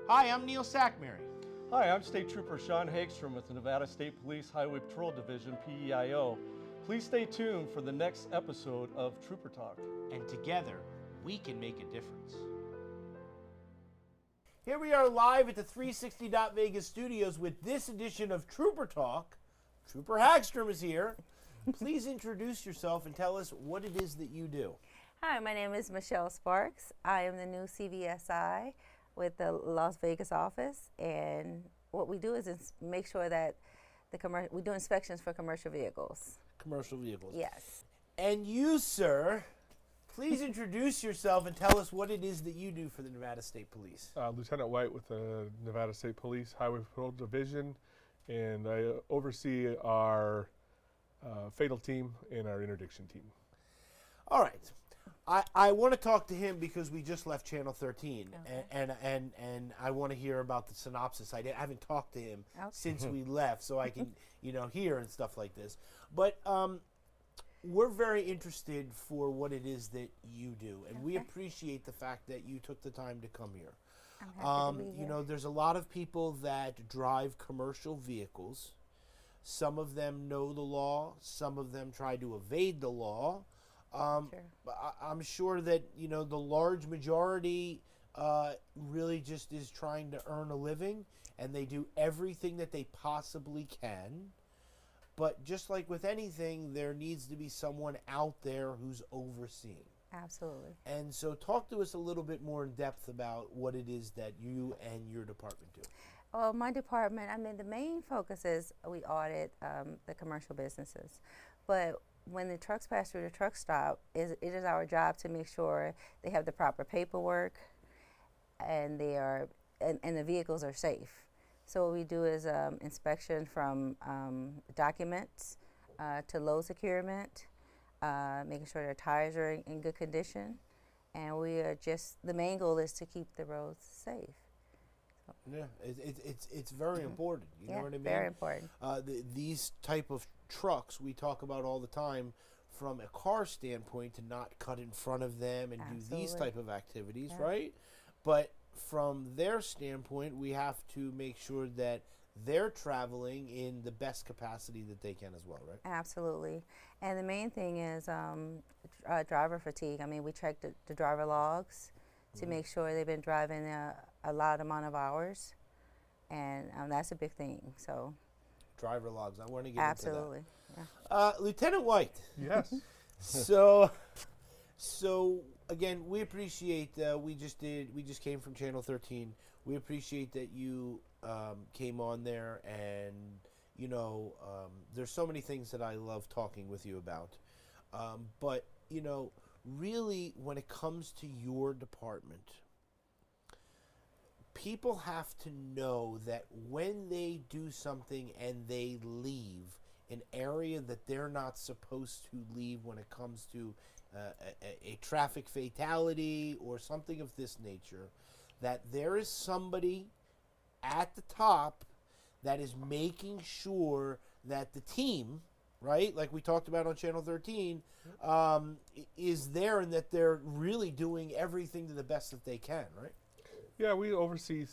Hi, I'm Neil Sackmary. Hi, I'm State Trooper Sean Hagstrom with the Nevada State Police Highway Patrol Division, PEIO. Please stay tuned for the next episode of Trooper Talk. And together, we can make a difference. Here we are live at the 360 Vegas studios with this edition of Trooper Talk. Trooper Hagstrom is here. Please introduce yourself and tell us what it is that you do. Hi, my name is Michelle Sparks. I am the new CVSI with the Las Vegas office, and what we do is make sure that we do inspections for commercial vehicles. Commercial vehicles. Yes. And you, sir, please introduce yourself and tell us what it is that you do for the Nevada State Police. Lieutenant White with the Nevada State Police Highway Patrol Division, and I oversee our fatal team and our interdiction team. All right. I want to talk to him because we just left Channel 13, Okay. and I want to hear about the synopsis. I haven't talked to him Okay. since we left, so I can hear and stuff like this. But we're very interested for what it is that you do, and we Okay. appreciate the fact that you took the time to come here. I'm happy to be here. There's a lot of people that drive commercial vehicles. Some of them know the law. Some of them try to evade the law. Sure. I'm sure that the large majority really just is trying to earn a living, and they do everything that they possibly can. But just like with anything, there needs to be someone out there who's overseeing. Absolutely. And so talk to us a little bit more in depth about what it is that you and your department do. Well, my department, the main focus is we audit the commercial businesses. But when the trucks pass through the truck stop, it is our job to make sure they have the proper paperwork and and the vehicles are safe. So what we do is inspection from documents to load securement, making sure their tires are in good condition, and the main goal is to keep the roads safe. Yeah, it's very important. You know what I mean? Very important. These type of trucks we talk about all the time, from a car standpoint, to not cut in front of them and do these Absolutely. type of activities, Yeah. right? But from their standpoint, we have to make sure that they're traveling in the best capacity that they can as well, right? Absolutely. And the main thing is driver fatigue. We check the driver logs to make sure they've been driving a lot amount of hours, and that's a big thing. So Driver logs. I want to get absolutely. into Yeah. that. Lieutenant White. Yes. So again, we appreciate. We just came from Channel 13. We appreciate that you came on there, and there's so many things that I love talking with you about. But really, when it comes to your department, people have to know that when they do something and they leave an area that they're not supposed to leave, when it comes to a traffic fatality or something of this nature, that there is somebody at the top that is making sure that the team, right, like we talked about on Channel 13, is there, and that they're really doing everything to the best that they can, right? Yeah, we oversee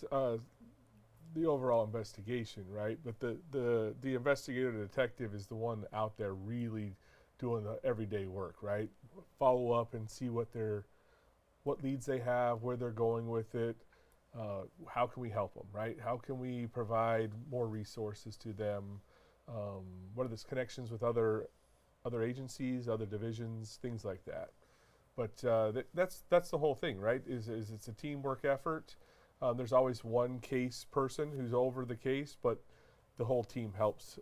the overall investigation, right? But the investigator, detective, is the one out there really doing the everyday work, right? Follow up and see what leads they have, where they're going with it. How can we help them, right? How can we provide more resources to them? What are the connections with other agencies, other divisions, things like that. But that's the whole thing, right? Is it's a teamwork effort. There's always one case person who's over the case, but the whole team helps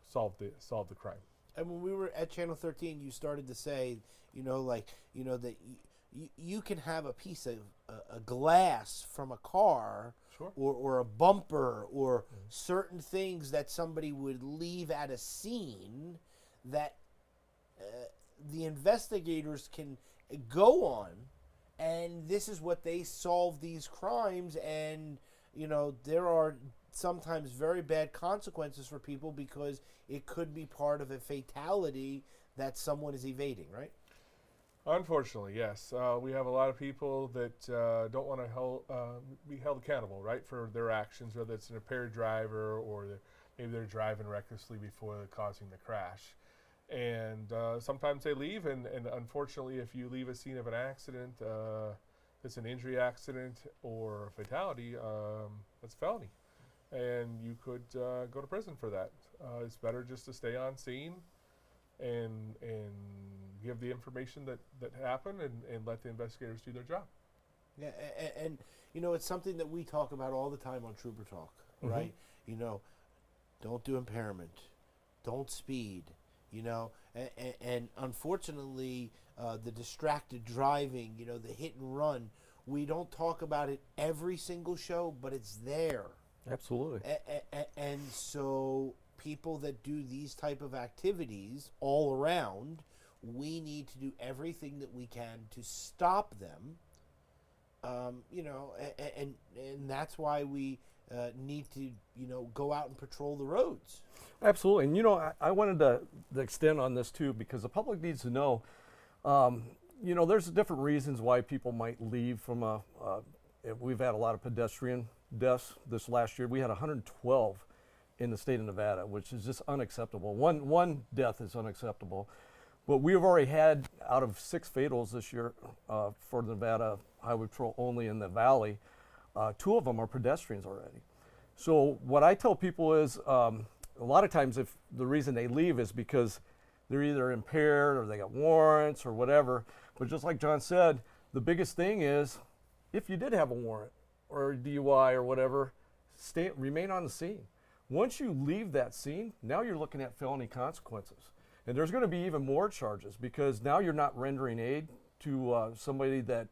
solve the crime. And when we were at Channel 13, you started to say, that you can have a piece of a glass from a car, Sure. or a bumper, or certain things that somebody would leave at a scene that the investigators can go on, and this is what they solve these crimes. And there are sometimes very bad consequences for people because it could be part of a fatality that someone is evading, right? Unfortunately, yes. We have a lot of people that don't want to be held accountable, right, for their actions, whether it's an impaired driver or maybe they're driving recklessly before causing the crash. And sometimes they leave, and unfortunately, if you leave a scene of an accident, it's an injury accident or a fatality, that's a felony. And you could go to prison for that. It's better just to stay on scene and give the information that happened and let the investigators do their job. Yeah, and it's something that we talk about all the time on Trooper Talk, right? Don't do impairment, don't speed, and unfortunately, the distracted driving, the hit and run, we don't talk about it every single show, but it's there. Absolutely. And so people that do these type of activities all around, we need to do everything that we can to stop them. And that's why we need to go out and patrol the roads. Absolutely. And I wanted to extend on this too, because the public needs to know, there's different reasons why people might leave from we've had a lot of pedestrian deaths this last year. We had 112 in the state of Nevada, which is just unacceptable. One death is unacceptable, but we have already had, out of 6 fatals this year for the Nevada Highway Patrol only in the valley, 2 of them are pedestrians already. So what I tell people is, a lot of times if the reason they leave is because they're either impaired or they got warrants or whatever, but just like John said, the biggest thing is, if you did have a warrant or a DUI or whatever, remain on the scene. Once you leave that scene, now you're looking at felony consequences. And there's going to be even more charges, because now you're not rendering aid to somebody that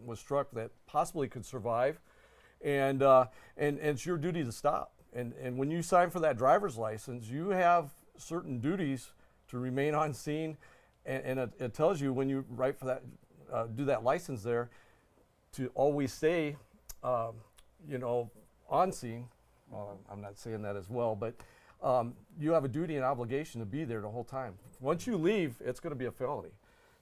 was struck that possibly could survive. And it's your duty to stop. And when you sign for that driver's license, you have certain duties to remain on scene. And it tells you when you write for that, do that license there, to always stay, on scene. I'm not saying that as well, but you have a duty and obligation to be there the whole time. Once you leave, it's going to be a felony.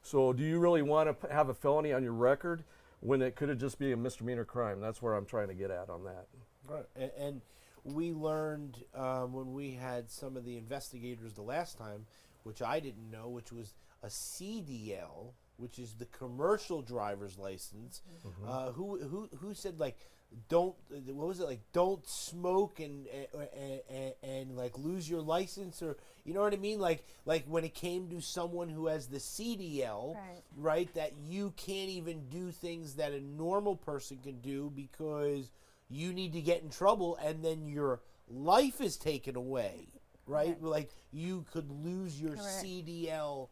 So do you really want to have a felony on your record when it could have just been a misdemeanor crime? That's where I'm trying to get at on that. Right. And we learned when we had some of the investigators the last time, which I didn't know, which was a CDL, which is the commercial driver's license, who said, like, don't smoke and like lose your license, or you know what I mean, like when it came to someone who has the CDL, right, that you can't even do things that a normal person can do because you need to get in trouble and then your life is taken away, right? Like you could lose your CDL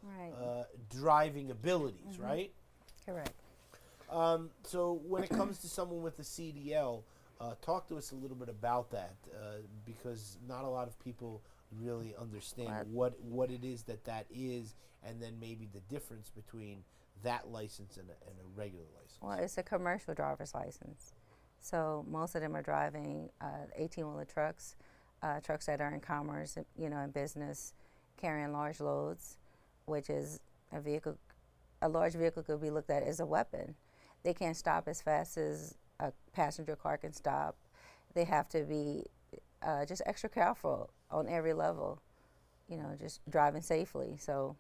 driving abilities, right? Correct. So when it comes to someone with the CDL, talk to us a little bit about that, because not a lot of people really understand what it is that is, and then maybe the difference between that license and a regular license. Well, it's a commercial driver's license. So most of them are driving 18-wheeler trucks, trucks that are in commerce, in business, carrying large loads, which is a vehicle. A large vehicle could be looked at as a weapon. They can't stop as fast as a passenger car can stop. They have to be just extra careful on every level, just driving safely. So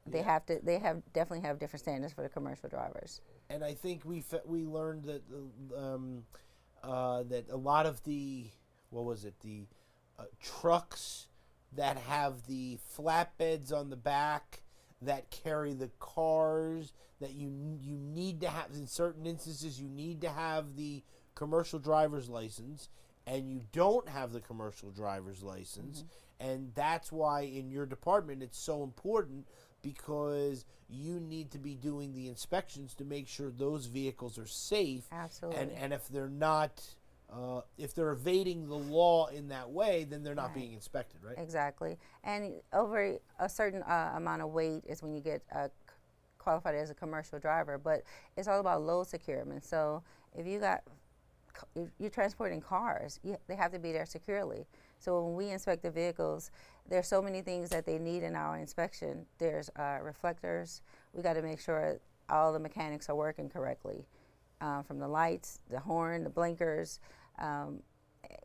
they definitely have different standards for the commercial drivers. And I think we learned that that a lot of the trucks that have the flatbeds on the back that carry the cars, that you need to have, in certain instances you need to have the commercial driver's license, and you don't have the commercial driver's license, and that's why in your department it's so important, because you need to be doing the inspections to make sure those vehicles are safe. Absolutely. And if they're not, if they're evading the law in that way, then they're not being inspected, right? Exactly. And over a certain amount of weight is when you get qualified as a commercial driver. But it's all about load securement. So if you got if you're transporting cars, they have to be there securely. So when we inspect the vehicles, there's so many things that they need in our inspection. There's reflectors. We got to make sure all the mechanics are working correctly, from the lights, the horn, the blinkers.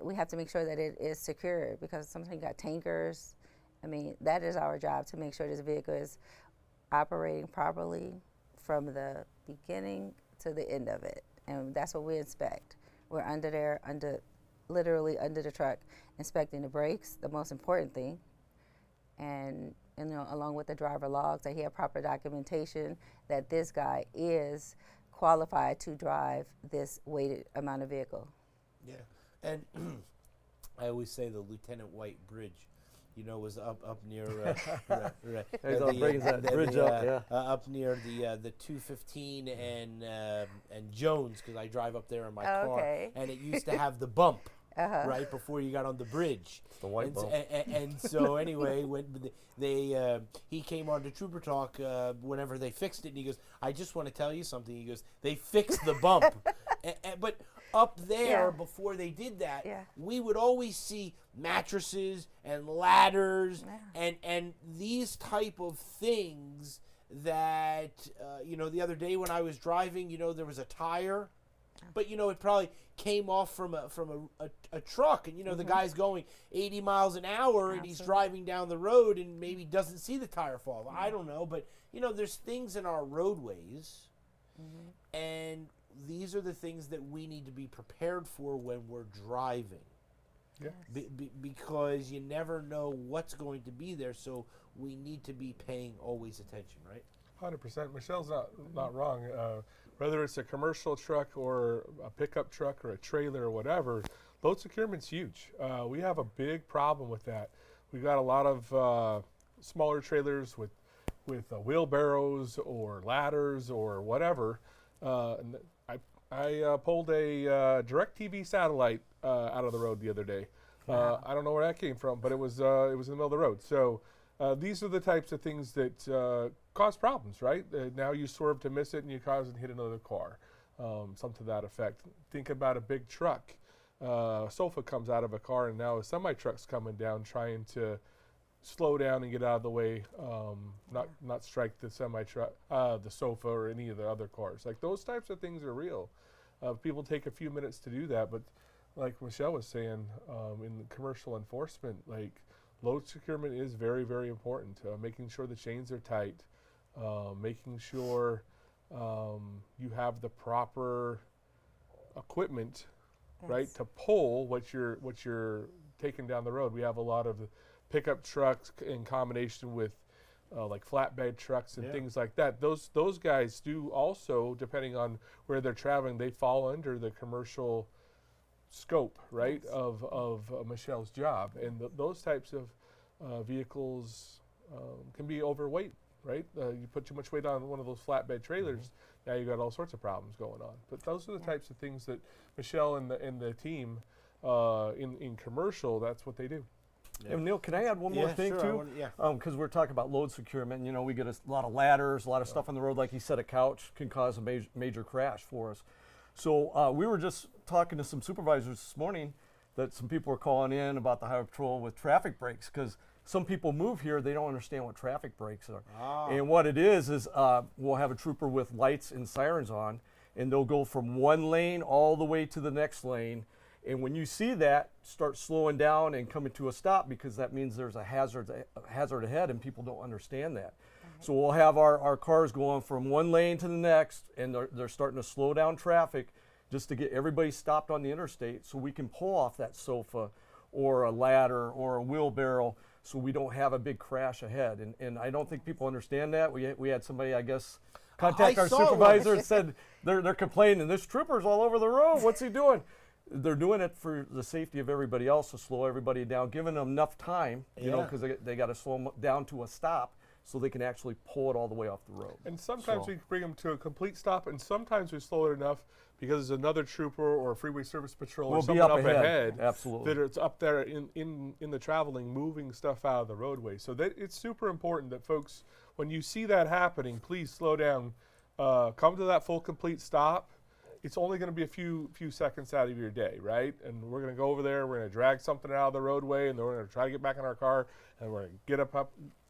We have to make sure that it is secure, because sometimes you got tankers. I mean, that is our job, to make sure this vehicle is operating properly from the beginning to the end of it. And that's what we inspect. We're under there, literally under the truck, inspecting the brakes, the most important thing. And you know, along with the driver logs, that he have proper documentation that this guy is qualified to drive this weighted amount of vehicle. Yeah, and I always say the Lieutenant White Bridge, you know, was up near brings that bridge up, yeah. Up near the 215 and Jones, because I drive up there in my car, and it used to have the bump. Right before you got on the bridge, the white bump. And so anyway, when he came on to Trooper Talk whenever they fixed it, and he goes, "I just want to tell you something." He goes, "They fixed the bump," but up there before they did that, we would always see mattresses and ladders and these type of things that you know. The other day when I was driving, you know, there was a tire. But you know, it probably came off from a truck, and you know, the guy's going 80 miles an hour, and he's driving down the road, and maybe doesn't see the tire fall. I don't know, but you know, there's things in our roadways, and these are the things that we need to be prepared for when we're driving. Yes. Because you never know what's going to be there, so we need to be paying always attention, right? 100%. Michelle's not wrong. Whether it's a commercial truck or a pickup truck or a trailer or whatever, load securement's huge. We have a big problem with that. We got a lot of smaller trailers with wheelbarrows or ladders or whatever. And I pulled a DirecTV satellite out of the road the other day. I don't know where that came from, but it was in the middle of the road. So these are the types of things that cause problems, right? Now you swerve to miss it and you cause and hit another car, something to that effect. Think about a big truck. A sofa comes out of a car, and now a semi-truck's coming down trying to slow down and get out of the way, not strike the semi-truck, the sofa, or any of the other cars. Like, those types of things are real. People take a few minutes to do that, but like Michelle was saying, in commercial enforcement, like, load securement is very, very important. Making sure the chains are tight, making sure you have the proper equipment, right, to pull what you're taking down the road. We have a lot of pickup trucks in combination with like flatbed trucks and things like that. Those guys do also, depending on where they're traveling, they fall under the commercial scope, right, of Michelle's job. And those types of vehicles can be overweight, right? You put too much weight on one of those flatbed trailers, now you got all sorts of problems going on. But those are the types of things that Michelle and the team in commercial, that's what they do. And Neil, can I add one more thing too? Because we're talking about load securement. You know, we get a lot of ladders, a lot of stuff on the road. Like you said, a couch can cause a major crash for us. So we were just talking to some supervisors this morning that some people were calling in about the highway patrol with traffic brakes, because some people move here, they don't understand what traffic brakes are. And what it is we'll have a trooper with lights and sirens on, and they'll go from one lane all the way to the next lane. And when you see that, start slowing down and coming to a stop, because that means there's a hazard ahead, and people don't understand that. So we'll have our cars going from one lane to the next, and they're starting to slow down traffic just to get everybody stopped on the interstate, so we can pull off that sofa or a ladder or a wheelbarrow, so we don't have a big crash ahead. And I don't think people understand that. We had somebody, I guess, contact our supervisor and said they're complaining, this trooper's all over the road, what's he doing? They're doing it for the safety of everybody else, to slow everybody down, giving them enough time, you know, because they got to slow them down to a stop so they can actually pull it all the way off the road. And sometimes we bring them to a complete stop, and sometimes we slow it enough because there's another trooper or a freeway service patrol or someone up ahead absolutely, that it's up there in the traveling, moving stuff out of the roadway. So that it's super important that folks, when you see that happening, please slow down, come to that full complete stop, it's only going to be a few seconds out of your day, right? And we're going to go over there, we're going to drag something out of the roadway, and then we're going to try to get back in our car, and we're going to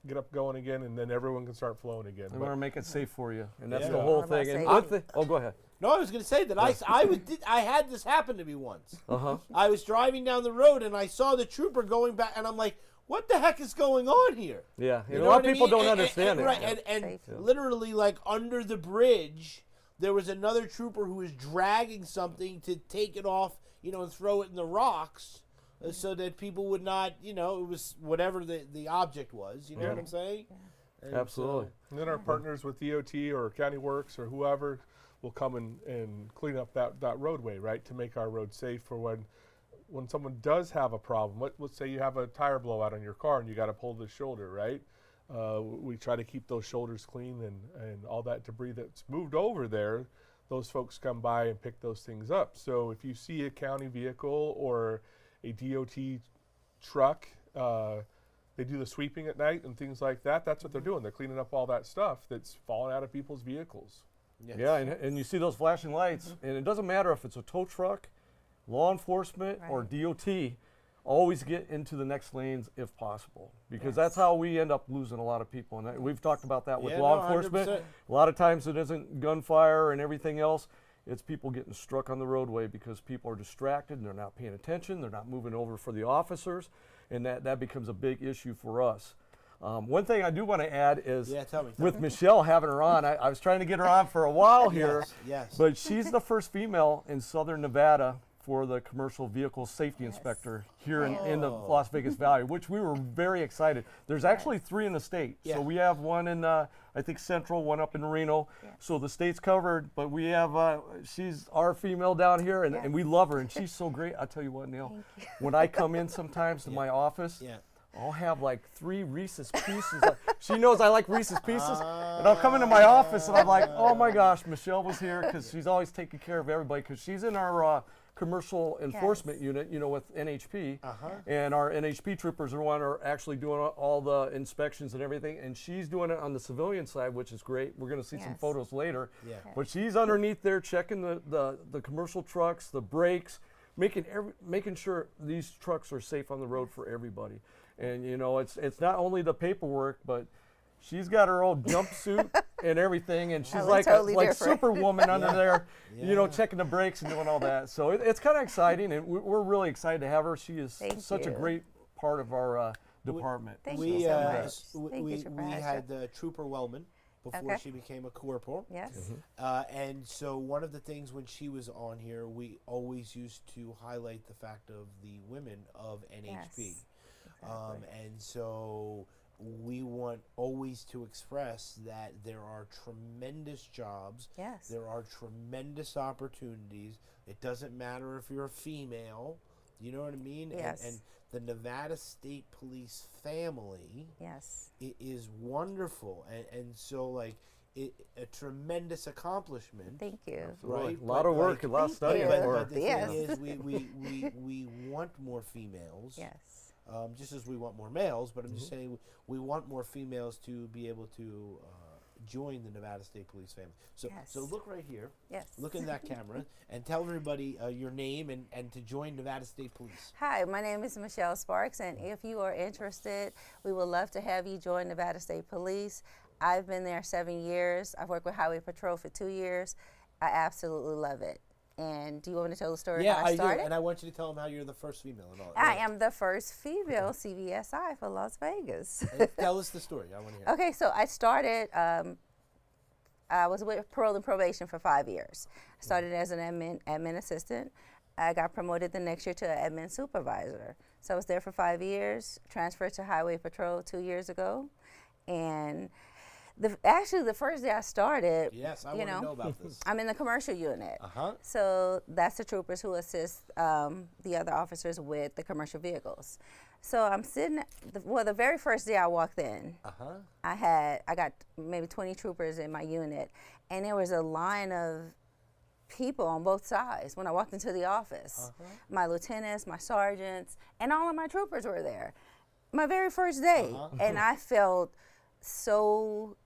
get up going again, and then everyone can start flowing again. We want to make it safe for you, and that's Yeah. the whole What about thing. And safety? oh, go ahead. No, I was going to say that I had this happen to me once. Uh-huh. I was driving down the road and I saw the trooper going back, and I'm like, "What the heck is going on here?" Yeah, You a know lot what of I people mean? don't understand it. Right, Yeah. and Safety. literally, like under the bridge, there was another trooper who was dragging something to take it off, and throw it in the rocks, so that people would not, it was whatever the object was. You know what I'm saying? And Absolutely. And then our partners with DOT or County Works or whoever will come and clean up that roadway, right, to make our road safe for when someone does have a problem. Let's say you have a tire blowout on your car and you got to pull the shoulder, right? We try to keep those shoulders clean and all that debris that's moved over there, those folks come by and pick those things up. So if you see a county vehicle or a DOT truck, they do the sweeping at night and things like that. That's what they're doing. They're cleaning up all that stuff that's falling out of people's vehicles. Yes. Yeah, and you see those flashing lights, and it doesn't matter if it's a tow truck, law enforcement, or DOT, always get into the next lanes if possible, because that's how we end up losing a lot of people. And we've talked about that with Yeah, law no, enforcement. 100%. A lot of times it isn't gunfire and everything else. It's people getting struck on the roadway because people are distracted and they're not paying attention. They're not moving over for the officers, and that becomes a big issue for us. One thing I do want to add is Yeah, tell me. with Michelle having her on, I was trying to get her on for a while here, Yes. but she's the first female in Southern Nevada for the commercial vehicle safety inspector here in the Las Vegas Valley, which we were very excited. There's actually 3 in the state. Yeah. So we have one in, I think, Central, one up in Reno. So the state's covered, but we have, she's our female down here, and we love her, and she's so great. I'll tell you what, Neil, when I come in sometimes to my office, Yeah. I'll have like 3 Reese's Pieces. She knows I like Reese's Pieces. And I'll come into my office and I'm like, oh my gosh, Michelle was here, because she's always taking care of everybody, because she's in our commercial enforcement unit, with NHP. And our NHP troopers are actually doing all the inspections and everything. And she's doing it on the civilian side, which is great. We're going to see some photos later. Yeah. But she's underneath there checking the commercial trucks, the brakes, making sure these trucks are safe on the road for everybody. And it's not only the paperwork, but she's got her old jumpsuit and everything, and she's like totally like different. Superwoman under there, Yeah. checking the brakes and doing all that. So it's kind of exciting, and we're really excited to have her. She is Thank such a you. great part of our department. Thank we you so much. Thank we you, Trooper we Asher. had Trooper Wellman before Okay. she became a corporal. Yes. And so one of the things when she was on here, we always used to highlight the fact of the women of NHP. Yes. And so we want always to express that there are tremendous jobs. Yes. There are tremendous opportunities. It doesn't matter if you're a female. You know what I mean? Yes. And the Nevada State Police family Yes. is wonderful. And so, like, a tremendous accomplishment. Thank you. Right? A lot But, of work, like, a lot of studying. you. But the Yes. thing is, we want more females. Yes. Just as we want more males, but I'm just saying we want more females to be able to join the Nevada State Police family. So, Yes. so look right here. Yes. Look in that camera and tell everybody your name and to join Nevada State Police. Hi, my name is Michelle Sparks, and if you are interested, we would love to have you join Nevada State Police. I've been there 7 years. I've worked with Highway Patrol for 2 years. I absolutely love it. And do you want me to tell the story Yeah, how I do. started? And I want you to tell them how you're the first female and all. I am the first female CVSI for Las Vegas. Tell us the story. I want to hear. Okay, so I started, I was with Parole and Probation for 5 years. I started as an admin assistant. I got promoted the next year to an admin supervisor. So I was there for 5 years, transferred to Highway Patrol 2 years ago. And actually the first day I started, Yes, I you want to know, know about this. I'm in the commercial unit. Uh-huh. So that's the troopers who assist the other officers with the commercial vehicles. So I'm sitting, the very first day I walked in, Uh-huh. I got maybe 20 troopers in my unit, and there was a line of people on both sides when I walked into the office. My lieutenants, my sergeants, and all of my troopers were there. My very first day, and I felt so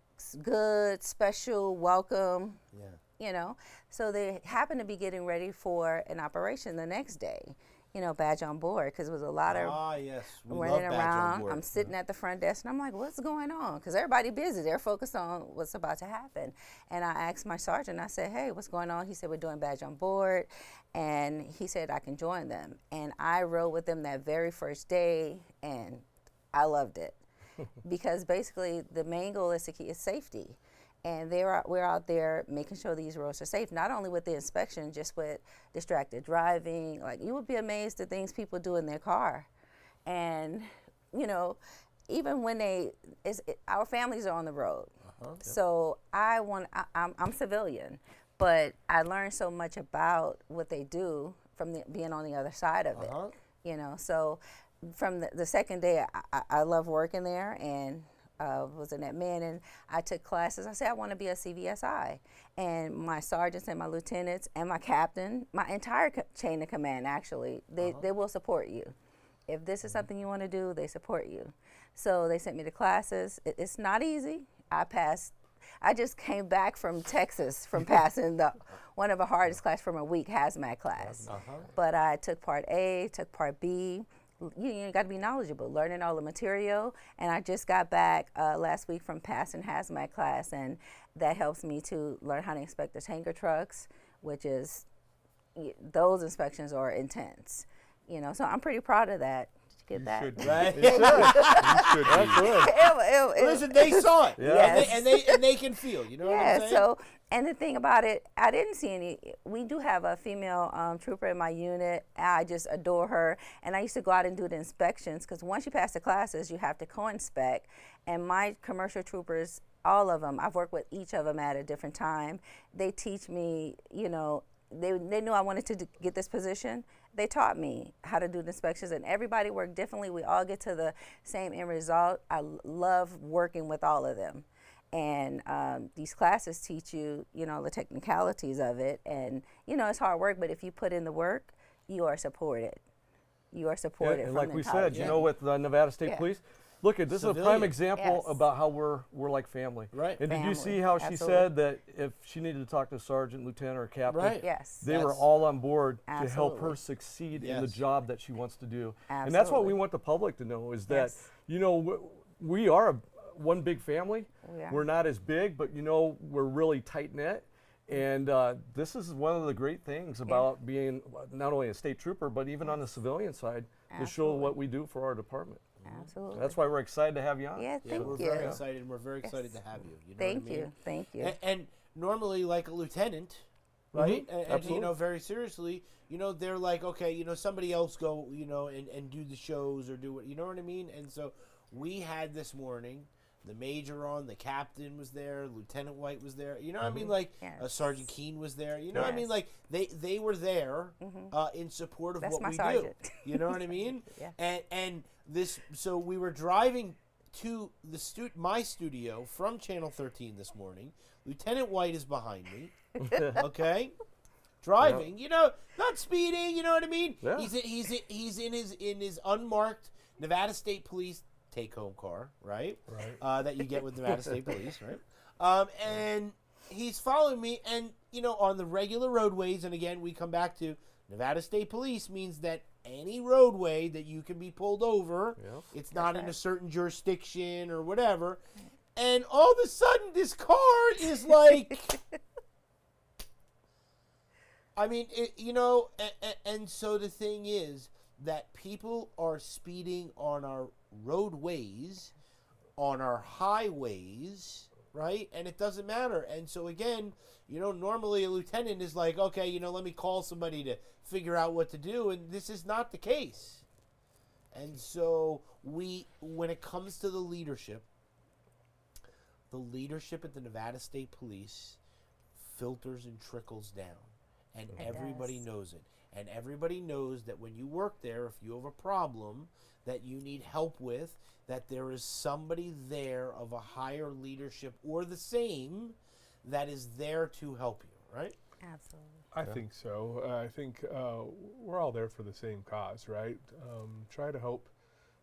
good, special, welcome. Yeah. you know. So they happened to be getting ready for an operation the next day, you know, badge on board, because it was a lot of Yes, we love running badge on around. board. I'm sitting at the front desk and I'm like, what's going on? Because everybody busy. They're focused on what's about to happen. And I asked my sergeant, I said, hey, what's going on? He said, we're doing badge on board. And he said, I can join them. And I rode with them that very first day, and I loved it. Because basically the main goal is safety. And we're out there making sure these roads are safe, not only with the inspection, just with distracted driving. Like, you would be amazed at things people do in their car. And, you know, even when our families are on the road. So I'm civilian, but I learned so much about what they do from being on the other side of it, you know. So from the second day, I love working there, and was in that man, and I took classes. I said I want to be a CVSI, and my sergeants and my lieutenants and my captain, my entire chain of command, actually, they will support you. If this is something you want to do, they support you. So they sent me to classes. It's not easy. I passed. I just came back from Texas from passing one of the hardest classes from a week, hazmat class. But I took part A, took part B. You got to be knowledgeable, learning all the material. And I just got back last week from passing hazmat class, and that helps me to learn how to inspect the tanker trucks, which is, those inspections are intense. You know, so I'm pretty proud of that. Did you get that? Should, Right? you should be. Listen, they saw it, Yes. and they can feel. You know what I'm saying? So, and the thing about it, I didn't see any. We do have a female trooper in my unit. I just adore her, and I used to go out and do the inspections, because once you pass the classes, you have to co-inspect. And my commercial troopers, all of them, I've worked with each of them at a different time. They teach me, you know, they knew I wanted to get this position. They taught me how to do the inspections, and everybody worked differently. We all get to the same end result. I love working with all of them. And these classes teach you, you know, the technicalities of it. And, you know, it's hard work, but if you put in the work, you are supported. You are supported. And from like the we entire said, you know, with the Nevada State Police, look, this is a prime Civilian. example Yes. about how we're like family. Right. And did you Family, see how she absolutely. said that if she needed to talk to a sergeant, lieutenant, or a captain, Right. Yes. they were That's- all on board to help Absolutely. her succeed in the Yes. job that she wants to do. And that's what we Absolutely. want the public to know, is that, Yes. you know, we are one big family. We are. We're not as big, but, you know, we're really tight-knit. And this is one of the great things about being not only a state trooper, but even on the civilian side, to show Absolutely. what we do for our department. Absolutely. That's why we're excited to have you on. Yeah, Yeah, thank we're you. very excited, and we're very excited to have you. You know Thank what I mean? you. Thank you. And normally, like a lieutenant, right? And you Absolutely. know, very seriously, you know, they're like, okay, you know, somebody else go, you know, and do the shows or do what, you know what I mean? And so we had this morning, the major on, the captain was there, Lieutenant White was there. You know what I mean? Like Yes. Sergeant Keene was there. You know what I mean? Yes. Like they were there in support of That's what my we sergeant. do. You know what I mean? Yeah. And this, so we were driving to the my studio from Channel 13 this morning. Lieutenant White is behind me. Okay. Driving, you know, not speeding, you know what I mean? Yeah. He's in his unmarked Nevada State Police take-home car, right? Right. That you get with Nevada State Police, right? And he's following me, and you know, on the regular roadways, and again, we come back to Nevada State Police means that any roadway that you can be pulled over, Yep. it's not in a certain jurisdiction or whatever. And all of a sudden, this car is like, I mean, you know, and so the thing is that people are speeding on our roadways, on our highways, right? And it doesn't matter. And so again, you know, normally a lieutenant is like, okay, you know, let me call somebody to figure out what to do, and this is not the case. And so when it comes to the leadership at the Nevada State Police filters and trickles down, and It everybody does. knows it. And everybody knows that when you work there, if you have a problem that you need help with, that there is somebody there of a higher leadership or the same that is there to help you, right? Absolutely. I think so. I think we're all there for the same cause, right? Try to help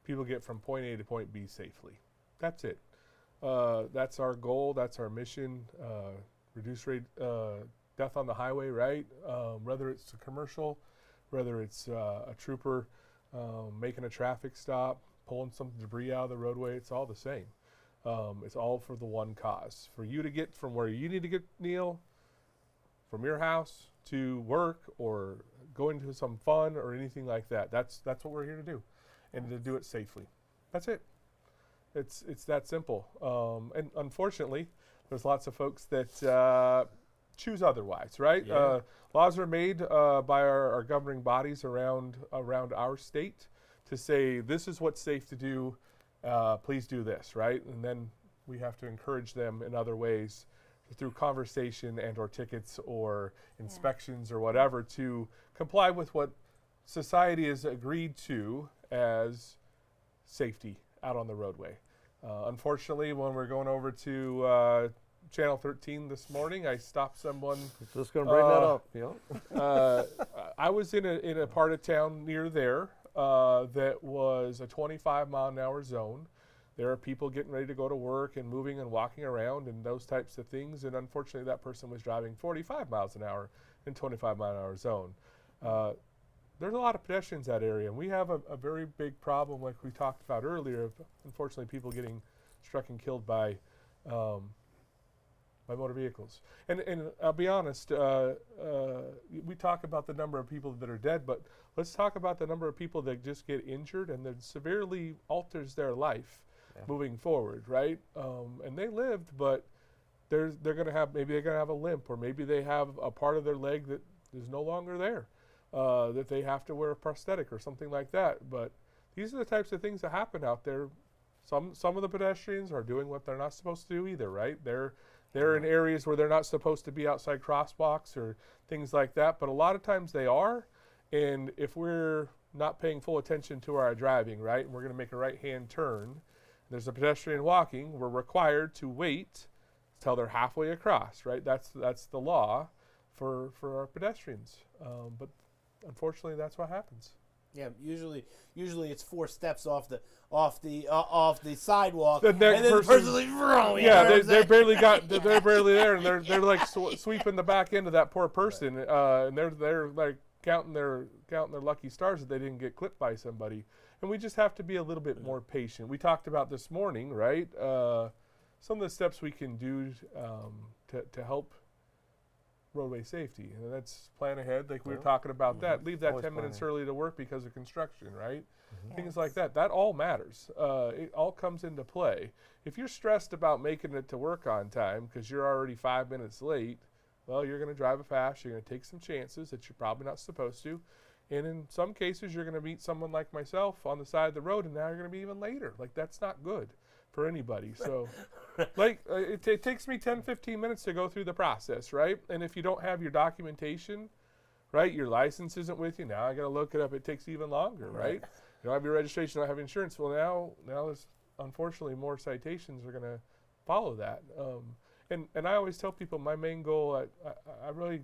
people get from point A to point B safely. That's it. That's our goal. That's our mission. Reduce death on the highway, right? Whether it's a commercial, whether it's a trooper making a traffic stop, pulling some debris out of the roadway, it's all the same. It's all for the one cause. For you to get from where you need to get, Neil, from your house to work or going to some fun or anything like that. That's what we're here to do, and to do it safely. That's it. It's that simple. And unfortunately, there's lots of folks that choose otherwise, right? Yeah. Laws are made by our governing bodies around our state to say this is what's safe to do. Please do this, right? And then we have to encourage them in other ways through conversation and or tickets or inspections or whatever to comply with what society has agreed to as safety out on the roadway. Unfortunately, when we're going over to Channel 13 this morning, I stopped someone. Just going to bring that up. Yeah. I was in a part of town near there that was a 25-mile-an-hour zone. There are people getting ready to go to work and moving and walking around and those types of things. And unfortunately, that person was driving 45 miles an hour in 25-mile-an-hour zone. There's a lot of pedestrians in that area, and we have a very big problem, like we talked about earlier, of unfortunately people getting struck and killed by motor vehicles. And I'll be honest, we talk about the number of people that are dead, but let's talk about the number of people that just get injured and that severely alters their life moving forward, right? And they lived, but they're going to have, maybe they're going to have a limp, or maybe they have a part of their leg that is no longer there, that they have to wear a prosthetic or something like that. But these are the types of things that happen out there. Some of the pedestrians are doing what they're not supposed to do either, right? They're in areas where they're not supposed to be outside crosswalks or things like that, but a lot of times they are. And if we're not paying full attention to our driving, right, and we're going to make a right-hand turn, there's a pedestrian walking, we're required to wait till they're halfway across, right? That's the law for our pedestrians. But unfortunately, that's what happens. Yeah, usually it's 4 steps off the sidewalk, The next and then person- the person's like, "Vroom," you know Yeah, what I'm they're saying? they're barely there, and they're like sweeping the back end of that poor person, and they're like counting their lucky stars that they didn't get clipped by somebody. And we just have to be a little bit more patient. We talked about this morning, right? Some of the steps we can do to help roadway safety, and that's plan ahead, like we were talking about that. Leave that Always 10 minutes planning. early to work because of construction, right? Things like that. That all matters. It all comes into play. If you're stressed about making it to work on time because you're already 5 minutes late, well, you're going to drive it fast. You're going to take some chances that you're probably not supposed to. And in some cases, you're going to meet someone like myself on the side of the road, and now you're going to be even later. Like, that's not good for anybody. So, like, it takes me 10, 15 minutes to go through the process, right? And if you don't have your documentation, right, your license isn't with you, now I got to look it up. It takes even longer, right? You don't have your registration, don't have insurance. Well, now there's, unfortunately, more citations are going to follow that. And I always tell people my main goal, I really,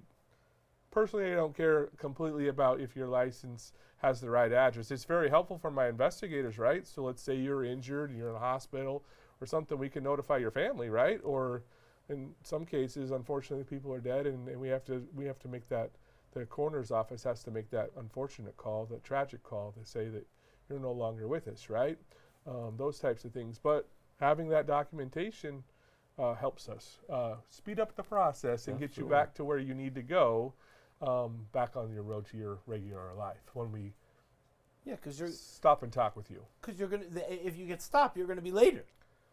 personally, I don't care completely about if your license has the right address. It's very helpful for my investigators, right? So let's say you're injured, you're in a hospital or something, we can notify your family, right? Or in some cases, unfortunately, people are dead, and we have to make that, the coroner's office has to make that unfortunate call, that tragic call to say that you're no longer with us, right? Those types of things. But having that documentation helps us speed up the process and get you back to where you need to go, back on your road to your regular life when we because you're stop and talk with you. because you're gonna if you get stopped, you're gonna be later,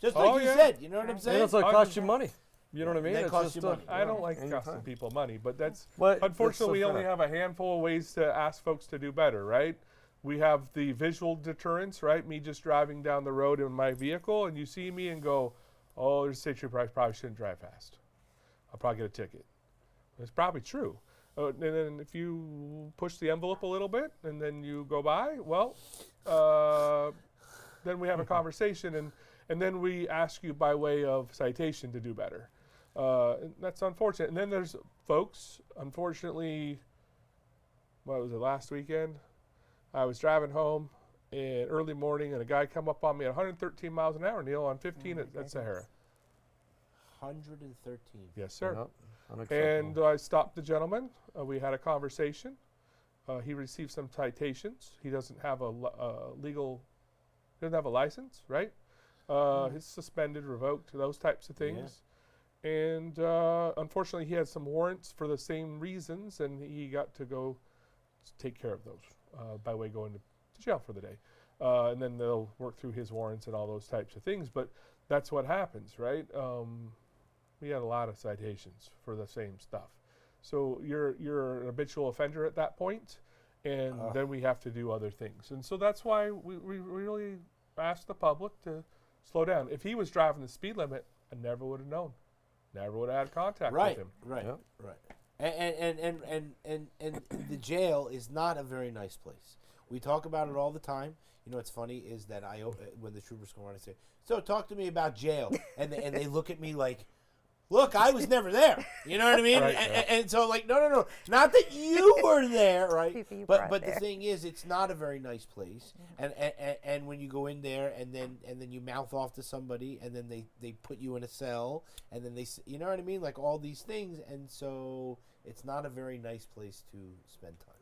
just Oh, like you yeah. said. You know what I'm saying? And it's like cost you money. You know what I mean? That It's costs just you money. I don't like and costing time. people money, but that's But unfortunately we that's a only fact. have a handful of ways to ask folks to do better, right? We have the visual deterrence, right? Me just driving down the road in my vehicle, and you see me and go, "Oh, there's a state trooper. I probably shouldn't drive fast. I'll probably get a ticket." It's probably true. And then if you push the envelope a little bit and then you go by, well, then we have a conversation, and then we ask you by way of citation to do better. And that's unfortunate. And then there's folks, unfortunately, what was it, last weekend? I was driving home in early morning, and a guy come up on me at 113 miles an hour, Neil, on 15 at Sahara. 113. Yes, sir. Yep. Unacceptable. And I stopped the gentleman. We had a conversation. He received some citations. He doesn't have a doesn't have a license, right? He's suspended, revoked, those types of things. And unfortunately, he had some warrants for the same reasons, and he got to go take care of those by way of going to jail for the day. And then they'll work through his warrants and all those types of things. But that's what happens, right? We had a lot of citations for the same stuff. So you're an habitual offender at that point, and then we have to do other things. And so that's why we really ask the public to slow down. If he was driving the speed limit, I never would have known. Never would have had contact with him. Right. Yep. And the jail is not a very nice place. We talk about it all the time. You know what's funny is that when the troopers come around, I say, "So talk to me about jail," and they look at me like, "Look, I was never there." You know what I mean? Right, and so like, no, not that you were there, right? People you But brought the there. thing is, it's not a very nice place. And when you go in there and then you mouth off to somebody and then they put you in a cell and then you know what I mean? Like all these things, and so it's not a very nice place to spend time.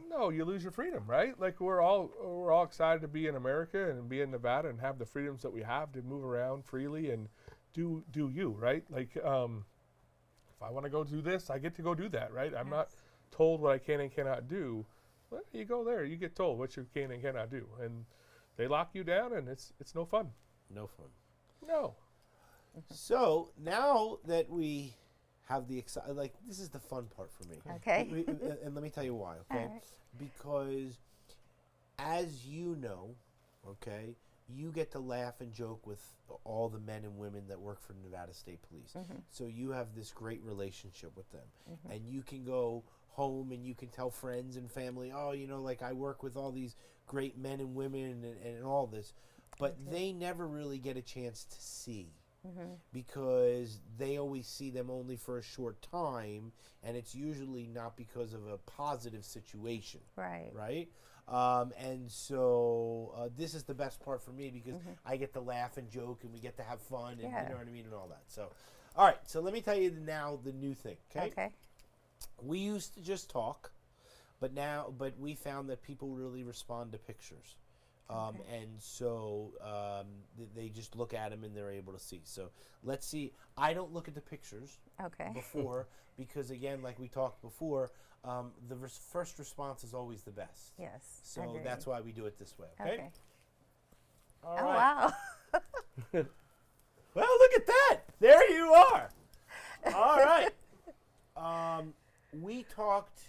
No, you lose your freedom, right? Like we're all excited to be in America and be in Nevada and have the freedoms that we have to move around freely and do you, right? Like if I want to go do this, I get to go do that, right? I'm not told what I can and cannot do. Well, you go there, you get told what you can and cannot do, and they lock you down, and it's no fun. No fun. No. So now that we have the like, this is the fun part for me. Okay. And let me tell you why. Okay, All right. because as you know, okay, you get to laugh and joke with all the men and women that work for Nevada State Police. So you have this great relationship with them, and you can go home and you can tell friends and family, oh, you know, like I work with all these great men and women and all this, but they never really get a chance to see. Because they always see them only for a short time, and it's usually not because of a positive situation, Right. right? And so this is the best part for me because I get to laugh and joke, and we get to have fun, and you know what I mean, and all that. So, all right. So let me tell you now the new thing. Okay. We used to just talk, but we found that people really respond to pictures. And so they just look at them and they're able to see. So let's see. I don't look at the pictures Okay. before because, again, like we talked before, the first response is always the best. Yes. So agreed. that's why we do it this way. Okay. Okay. All Oh right. wow. Well, look at that. There you are. All right. We talked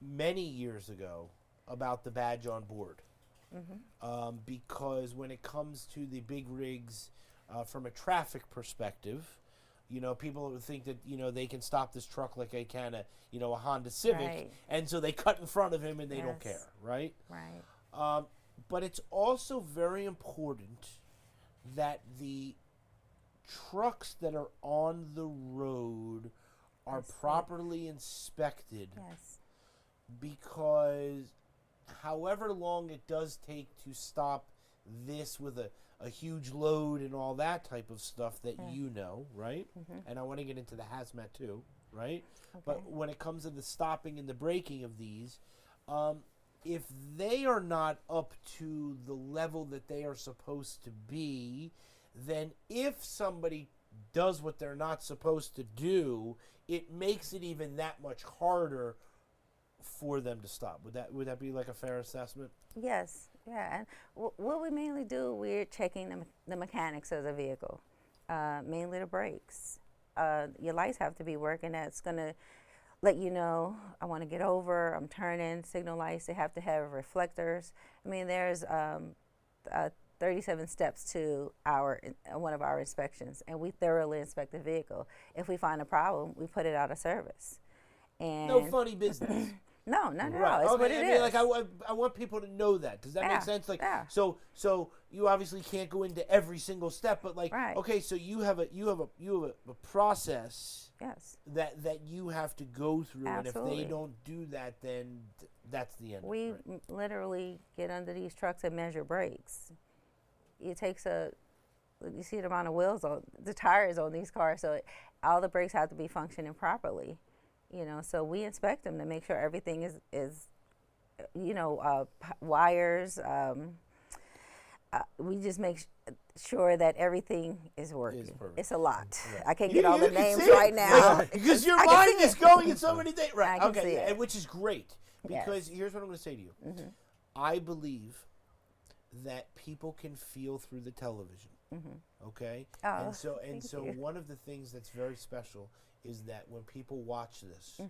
many years ago about the badge on board. Because when it comes to the big rigs, from a traffic perspective, you know, people would think that, you know, they can stop this truck like they can a Honda Civic, Right. and so they cut in front of him and they don't Yes. care, right? Right. But it's also very important that the trucks that are on the road are Yes. properly inspected, Yes. because however long it does take to stop this with a huge load and all that type of stuff that you know, right? And I want to get into the hazmat too, right? But Okay. when it comes to the stopping and the braking of these, if they are not up to the level that they are supposed to be, then if somebody does what they're not supposed to do, it makes it even that much harder for them to stop. Would that be like a fair assessment? Yes. Yeah. And what we mainly do, we're checking the mechanics of the vehicle, mainly the brakes. Your lights have to be working. That's gonna let you know I want to get over. I'm turning. Signal lights. They have to have reflectors. I mean, there's 37 steps to one of our inspections, and we thoroughly inspect the vehicle. If we find a problem, we put it out of service. And No funny business. no, not at Right. all. It's Okay. what it I is. mean, like I want people to know that. Does that Yeah, make sense? Like, yeah. so you obviously can't go into every single step, but like, Right. okay, so you have a process Yes. that you have to go through, and if Absolutely. they don't do that, then that's the end. We of it, right? literally get under these trucks and measure brakes. It takes a you see the amount of wheels on the tires on these cars, so all the brakes have to be functioning properly. You know, so we inspect them to make sure everything is wires. We just make sure that everything is working. perfect. It's a lot. Right. I can't get all the can names see it. right now. Because your I can mind see is it. going in so many things. Right. I can Okay. see it. And which is great. Yes. Because here's what I'm going to say to you. I believe that people can feel through the television. Okay? Oh, and so thank you. one of the things that's very special is that when people watch this,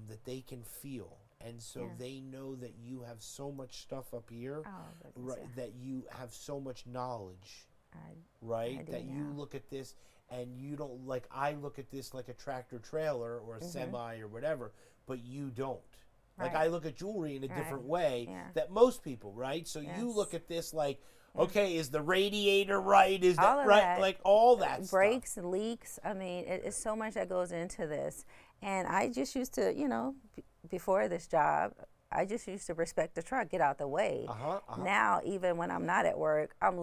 that they can feel. And so Yeah. they know that you have so much stuff up here, Oh, goodness, right? yeah. That you have so much knowledge, I right? do That you now. look at this and you don't, like, I look at this like a tractor trailer or a semi or whatever, but you don't. Like, Right. I look at jewelry in a different way Yeah. that most people, right? So you Yes. look at this like, okay, is the radiator right? Is All that of right? that. Like all that stuff. Brakes, leaks. I mean, it's so much that goes into this. And I just used to, before this job, I just used to respect the truck, get out the way. Now, even when I'm not at work, I'm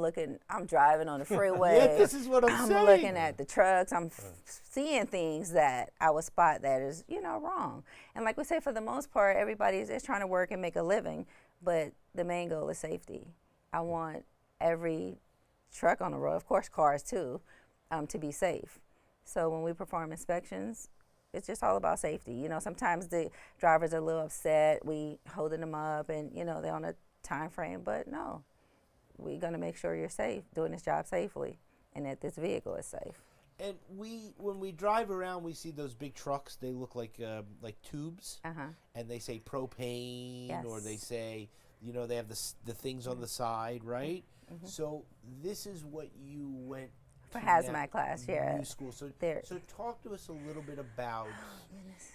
driving on the freeway. Yeah, this is what I'm saying. looking at the trucks. I'm seeing things that I would spot that is, wrong. And like we say, for the most part, everybody is trying to work and make a living, but the main goal is safety. I want every truck on the road, of course cars too, to be safe. So when we perform inspections, it's just all about safety. Sometimes the drivers are a little upset. We holding them up and, they're on a time frame, but no, we're gonna make sure you're safe, doing this job safely, and that this vehicle is safe. And when we drive around, we see those big trucks. They look like tubes, and they say propane, or they Yes. say, they have the things on the side, right? So this is what you went For to hazmat now- class, yeah. new school. So There- so talk to us a little bit about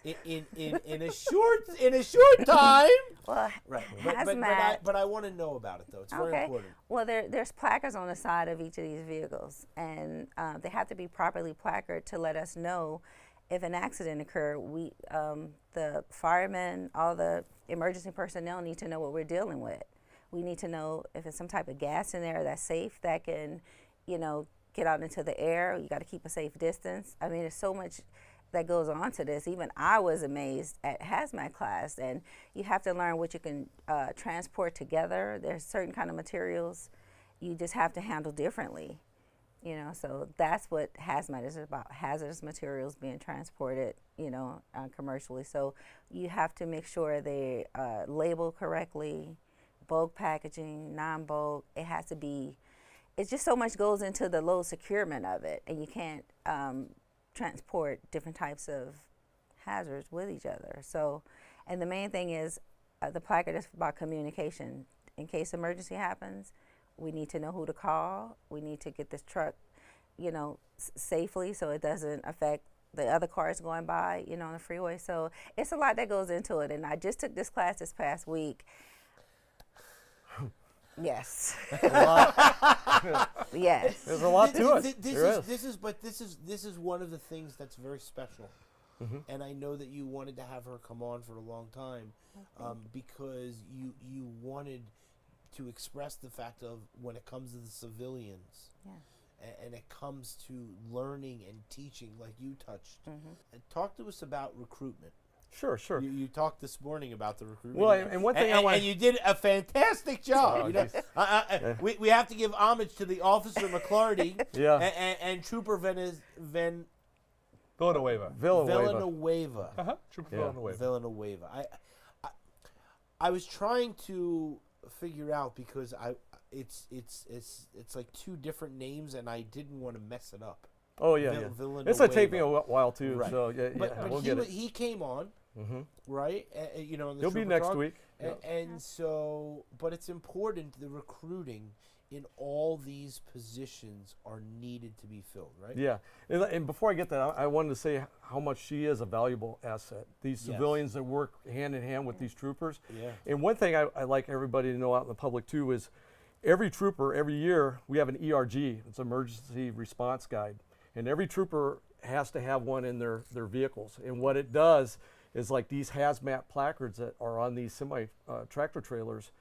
in a short time. Well, Right, hazmat. but I want to know about it though. It's very important. Well, there's placards on the side of each of these vehicles, and they have to be properly placarded to let us know if an accident occurred. The firemen, all the emergency personnel need to know what we're dealing with. We need to know if it's some type of gas in there that's safe, that can, get out into the air. You got to keep a safe distance. I mean, there's so much that goes on to this. Even I was amazed at hazmat class, and you have to learn what you can transport together. There's certain kind of materials you just have to handle differently, so that's what hazmat is about, hazardous materials being transported, commercially. So you have to make sure they label correctly, bulk packaging, non-bulk. It has to be, it's just so much goes into the load securement of it, and you can't transport different types of hazards with each other. So, and the main thing is the placard is about communication. In case emergency happens, we need to know who to call. We need to get this truck, safely so it doesn't affect the other cars going by, on the freeway. So it's a lot that goes into it. And I just took this class this past week. Yes. Yes. There's a lot to it. This is one of the things that's very special, and I know that you wanted to have her come on for a long time, because you wanted to express the fact of when it comes to the civilians, and it comes to learning and teaching, like you touched. And talk to us about recruitment. Sure. You talked this morning about the recruitment. Well, and one thing I want, and you did a fantastic job. Oh, We have to give homage to the Officer McClarty Yeah. and Trooper Villanueva. Villanueva. Trooper Yeah. Villanueva. Villanueva. I was trying to figure out because it's like two different names and I didn't want to mess it up. oh yeah, it's gonna take me a while too. Right. So But we'll get it. he came on, right? On the He'll be Trooper next Talk. week. And so, but it's important, the recruiting in all these positions are needed to be filled, right? Yeah, and before I get that, I wanted to say how much she is a valuable asset. These Yes. civilians that work hand in hand with these troopers. Yeah. And one thing I like everybody to know out in the public too is every trooper, every year, we have an ERG, it's Emergency Response Guide. And every trooper has to have one in their vehicles. And what it does is like these hazmat placards that are on these semi tractor trailers,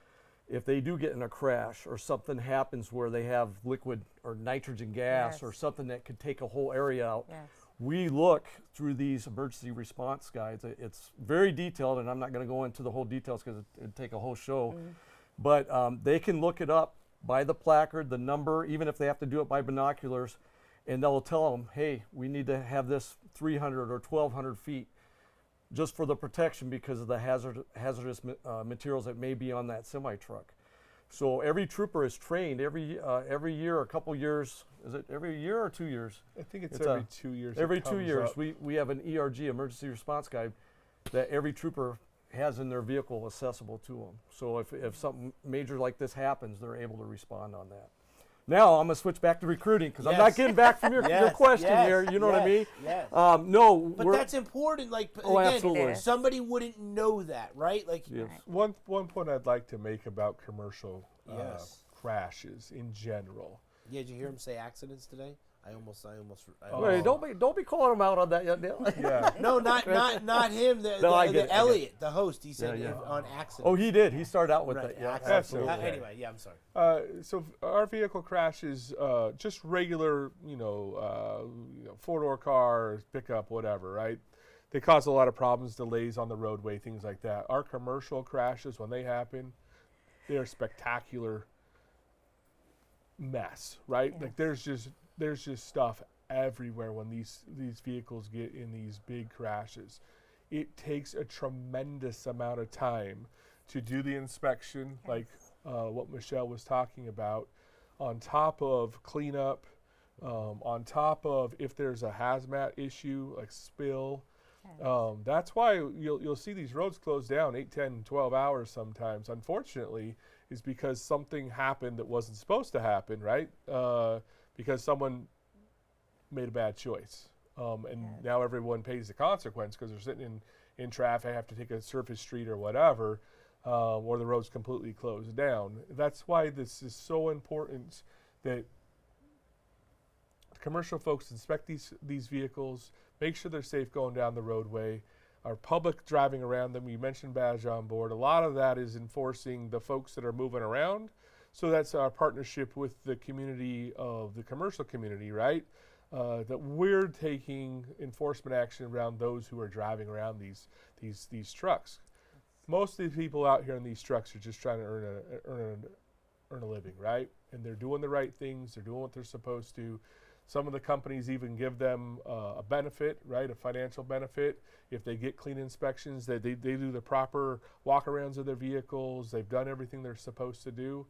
if they do get in a crash or something happens where they have liquid or nitrogen gas or Yes. something that could take a whole area out, Yes. we look through these emergency response guides. It's very detailed, and I'm not going to go into the whole details because it'd take a whole show. But they can look it up by the placard, the number, even if they have to do it by binoculars, and they'll tell them, hey, we need to have this 300 or 1,200 feet just for the protection because of the hazardous materials that may be on that semi-truck. So every trooper is trained every year, a couple years. Is it every year or 2 years? I think it's It's every a- 2 years. Every it 2 comes years, up. we have an ERG, emergency response guide, that every trooper has in their vehicle accessible to them. So if something major like this happens, they're able to respond on that. Now I'm gonna switch back to recruiting because I'm not Yes. getting back from your Yes, question yes, here. You know what I mean? Yes. No, But we're, that's important. Like Oh, again, absolutely. somebody wouldn't know that, right? Like yes. Right. One point I'd like to make about commercial Yes. crashes in general. Yeah, did you hear him say accidents today? I almost. Oh. Wait, don't be calling them out on that yet, Neil. Yeah. No, not him. No, I get it, I get Elliot, the host. He said Yeah. on accidents. Oh, he did. He started out with right. that. Yeah, accidents. absolutely. okay. Anyway, yeah, I'm sorry. So our vehicle crashes, just regular, 4-door cars, pickup, whatever, right? They cause a lot of problems, delays on the roadway, things like that. Our commercial crashes, when they happen, they are spectacular mess, right? Yes. Like there's just stuff everywhere when these vehicles get in these big crashes. It takes a tremendous amount of time to do the inspection, like what Michelle was talking about, on top of cleanup, on top of if there's a hazmat issue like spill. That's why you'll see these roads closed down 8, 10, 12 hours sometimes. Unfortunately, is because something happened that wasn't supposed to happen, right? Because someone made a bad choice. And now everyone pays the consequence because they're sitting in traffic, have to take a surface street or whatever, or the road's completely closed down. That's why this is so important that commercial folks inspect these vehicles, make sure they're safe going down the roadway. Our public driving around them, you mentioned badge on board. A lot of that is enforcing the folks that are moving around. So that's our partnership with the community of the commercial community, right? That we're taking enforcement action around those who are driving around these trucks. Most of the people out here in these trucks are just trying to earn a living, right? And they're doing the right things. They're doing what they're supposed to. Some of the companies even give them a benefit, right, a financial benefit. If they get clean inspections, they do the proper walk-arounds of their vehicles, they've done everything they're supposed to do,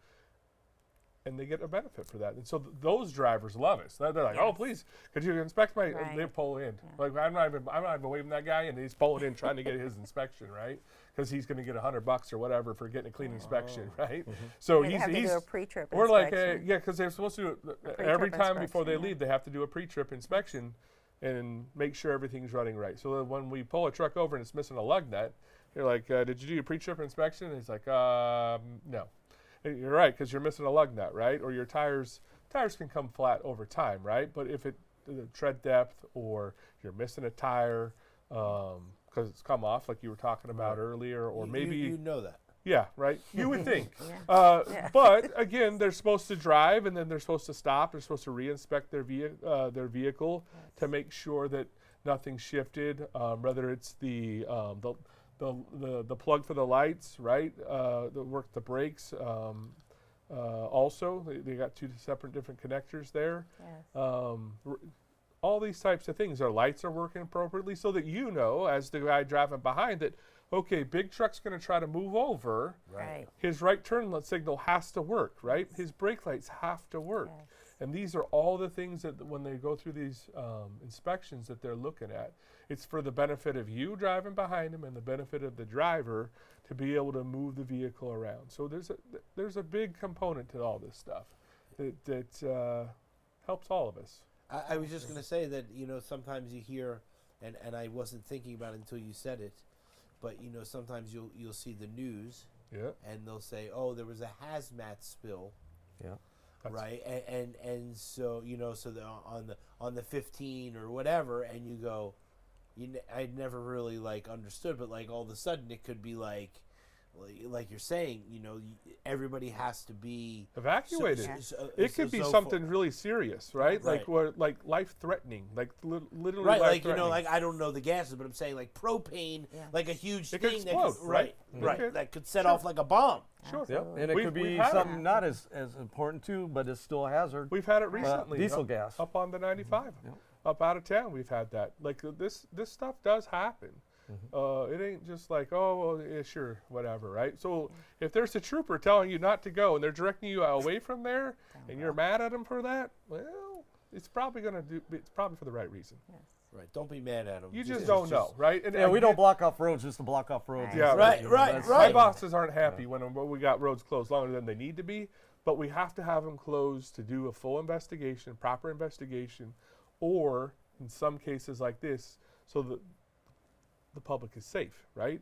and they get a benefit for that. And so those drivers love us. They're like, oh, please, could you inspect my, Right. they pull in. Like, I'm not even waving that guy, and he's pulling in trying to get his inspection, right? Because he's going to get $100 or whatever for getting a clean inspection, right? So They have to he's do a pre-trip we're like, inspection. yeah, because they're supposed to do it pre-trip every time before inspection, they yeah. leave. They have to do a pre-trip inspection and make sure everything's running right. So that when we pull a truck over and it's missing a lug nut, you're like, did you do your pre-trip inspection? And he's like, no. And you're right, because you're missing a lug nut, right? Or your tires can come flat over time, right? But if the tread depth or you're missing a tire because it's come off, like you were talking about earlier, or maybe you know that. yeah, right. You would think. Yeah. But again, they're supposed to drive, and then they're supposed to stop. They're supposed to re-inspect their vehicle to make sure that nothing's shifted. Whether it's the plug for the lights, right? The brakes. Also, they got two separate different connectors there. Yes. All these types of things. Our lights are working appropriately, so that you know, as the guy driving behind, that okay, big truck's going to try to move over. Right. His right turn signal has to work, right? His brake lights have to work. Yes. And these are all the things that when they go through these inspections that they're looking at. It's for the benefit of you driving behind him and the benefit of the driver to be able to move the vehicle around. So there's a big component to all this stuff that helps all of us. I was just going to say that, sometimes you hear, and I wasn't thinking about it until you said it, but, sometimes you'll see the news Yeah. and they'll say, oh, there was a hazmat spill. Yeah. Right. And so, so on the 15 or whatever, and you go, I'd never really understood, but all of a sudden it could be like you're saying, everybody has to be Evacuated. Yeah. It could be something really serious, right? Right. Like life-threatening, like literally right, like life-threatening. like I don't know the gases, but I'm saying like propane, Yeah. like a huge It could thing explode, that could, right? right, Okay. that could set Sure. off like a bomb. Sure. Yep, and it We've- could we've be had it. something not as important too, but it's still a hazard. We've had it recently. diesel up, gas. up on the 95, Yep. up out of town. We've had that. Like this stuff does happen. It ain't just like, oh, well, yeah, sure, whatever, right? So if there's a trooper telling you not to go and they're directing you away from there, and you're mad at them for that, well, it's probably it's probably for the right reason. Right. Don't be mad at them. You just don't know, right? And Yeah, we I don't get- block off roads just to block off roads. Yeah, Right, right, that's- right. My bosses aren't happy when we got roads closed longer than they need to be, but we have to have them closed to do a full investigation, proper investigation, or in some cases like this, so that the public is safe, right?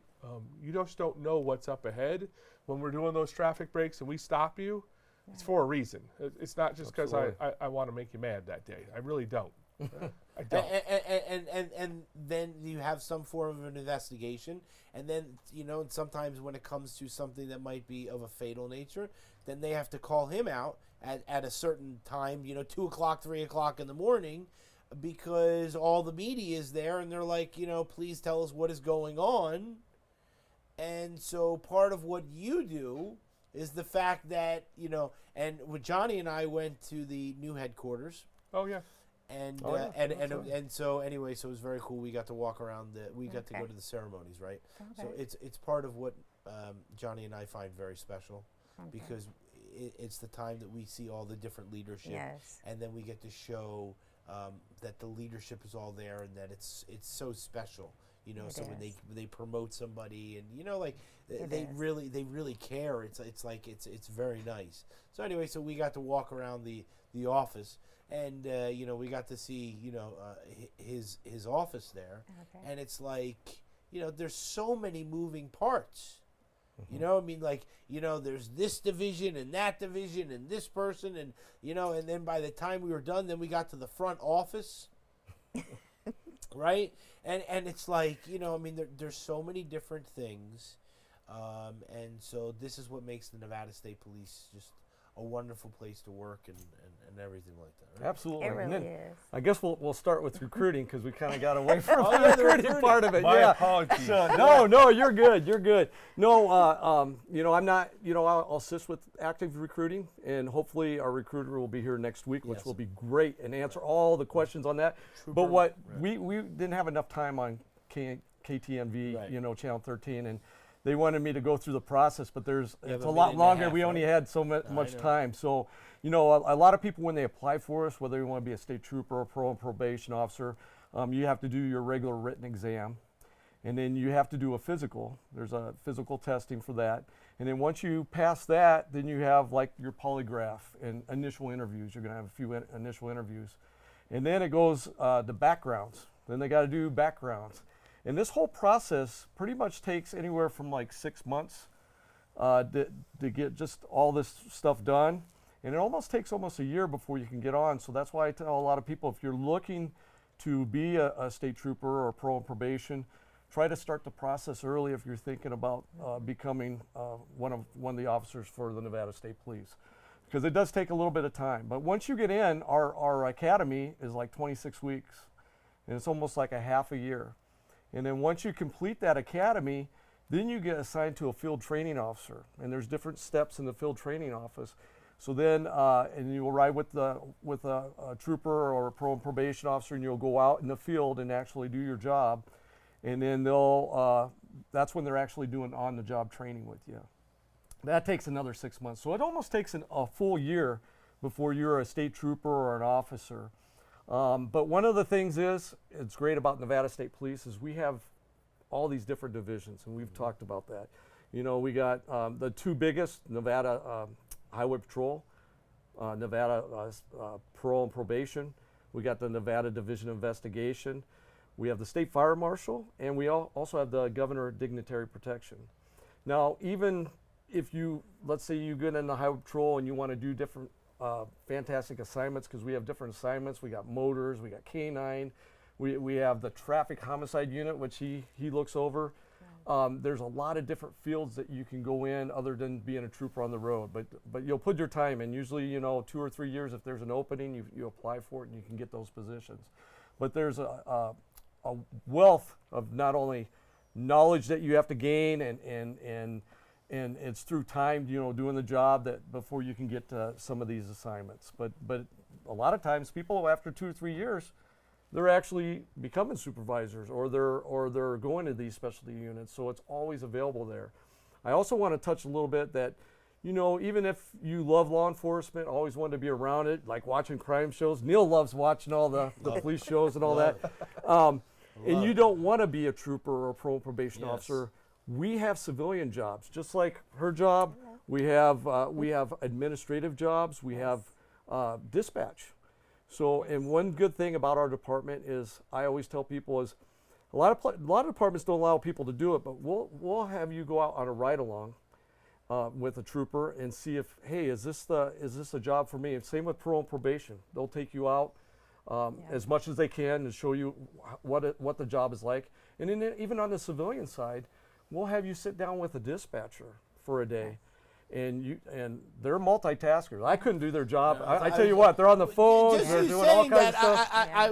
You just don't know what's up ahead when we're doing those traffic breaks and we stop you. It's for a reason. It's not just because I want to make you mad that day. I really don't. I don't. And then you have some form of an investigation, and then and sometimes when it comes to something that might be of a fatal nature, then they have to call him out at a certain time, 2 o'clock, 3 o'clock in the morning, because all the media is there, and they're like, please tell us what is going on. And so part of what you do is the fact that and with Johnny and I went to the new headquarters. Oh yeah. And Oh, yeah. and so anyway, so it was very cool. We got to walk around. We got to go to the ceremonies, right? So it's part of what Johnny and I find very special, because it's the time that we see all the different leadership, Yes. and then we get to show that the leadership is all there, and that it's so special. So when they promote somebody, and like they really care. It's like it's very nice. So anyway, so we got to walk around the office. And we got to see his office there, and it's like there's so many moving parts. I mean, like there's this division and that division and this person, and and then by the time we were done, then we got to the front office, right? And it's like I mean, there's so many different things, and so this is what makes the Nevada State Police just a wonderful place to work and everything like that. Right? Absolutely. It And really then is. I guess we'll start with recruiting because we kind of got away from Oh, the yeah, the recruiting part of it. My yeah. apologies. No, you're good. You're good. No, I'm not. I'll assist with active recruiting, and hopefully our recruiter will be here next week, which Yes. will be great and answer all the questions on that. But what we didn't have enough time on KTMV, Right. Channel 13, and they wanted me to go through the process, but it's but a a lot minute and a longer. half, We only right? had so much know. time. So, a lot of people when they apply for us, whether you want to be a state trooper or parole and probation officer, you have to do your regular written exam. And then you have to do a physical. There's a physical testing for that. And then once you pass that, then you have like your polygraph and initial interviews. You're going to have a few initial interviews. And then it goes to backgrounds. Then they got to do backgrounds. And this whole process pretty much takes anywhere from like 6 months to get just all this stuff done. And it almost takes almost a year before you can get on. So that's why I tell a lot of people, if you're looking to be a state trooper or parole and probation, try to start the process early if you're thinking about becoming one of the officers for the Nevada State Police. Because it does take a little bit of time. But once you get in, our academy is like 26 weeks. And it's almost like a half a year. And then once you complete that academy, then you get assigned to a field training officer. And there's different steps in the field training office. So then, and you will ride with a trooper or a parole and probation officer, and you'll go out in the field and actually do your job. And then that's when they're actually doing on-the-job training with you. That takes another 6 months. So it almost takes a full year before you're a state trooper or an officer. But one of the things it's great about Nevada State Police is we have all these different divisions, and we've talked about that. We got the two biggest, Nevada Highway Patrol, Nevada Parole and Probation. We got the Nevada Division of Investigation. We have the State Fire Marshal, and we also have the Governor Dignitary Protection. Now, even if let's say you get in the Highway Patrol and you want to do different fantastic assignments, because we have different assignments. We got motors, we got K9, we have the traffic homicide unit, which he looks over. There's a lot of different fields that you can go in other than being a trooper on the road, but you'll put your time in. Usually, 2 or 3 years, if there's an opening, you apply for it and you can get those positions. But there's a wealth of not only knowledge that you have to gain and it's through time, doing the job that before you can get to some of these assignments. But a lot of times people after 2 or 3 years, they're actually becoming supervisors or they're going to these specialty units. So it's always available there. I also want to touch a little bit that, even if you love law enforcement, always wanted to be around it, like watching crime shows. Neil loves watching all the police shows and all that. And you don't want to be a trooper or a parole probation officer. We have civilian jobs, just like her job. We have administrative jobs. We have dispatch. So, and one good thing about our department is, I always tell people is, a lot of departments don't allow people to do it, but we'll have you go out on a ride along with a trooper and see if, hey, is this a job for me? And same with parole and probation. They'll take you out as much as they can and show you what the job is like. And then even on the civilian side, we'll have you sit down with a dispatcher for a day. And they're multitaskers. I couldn't do their job. I tell you what, they're on the phone. They're doing all kinds of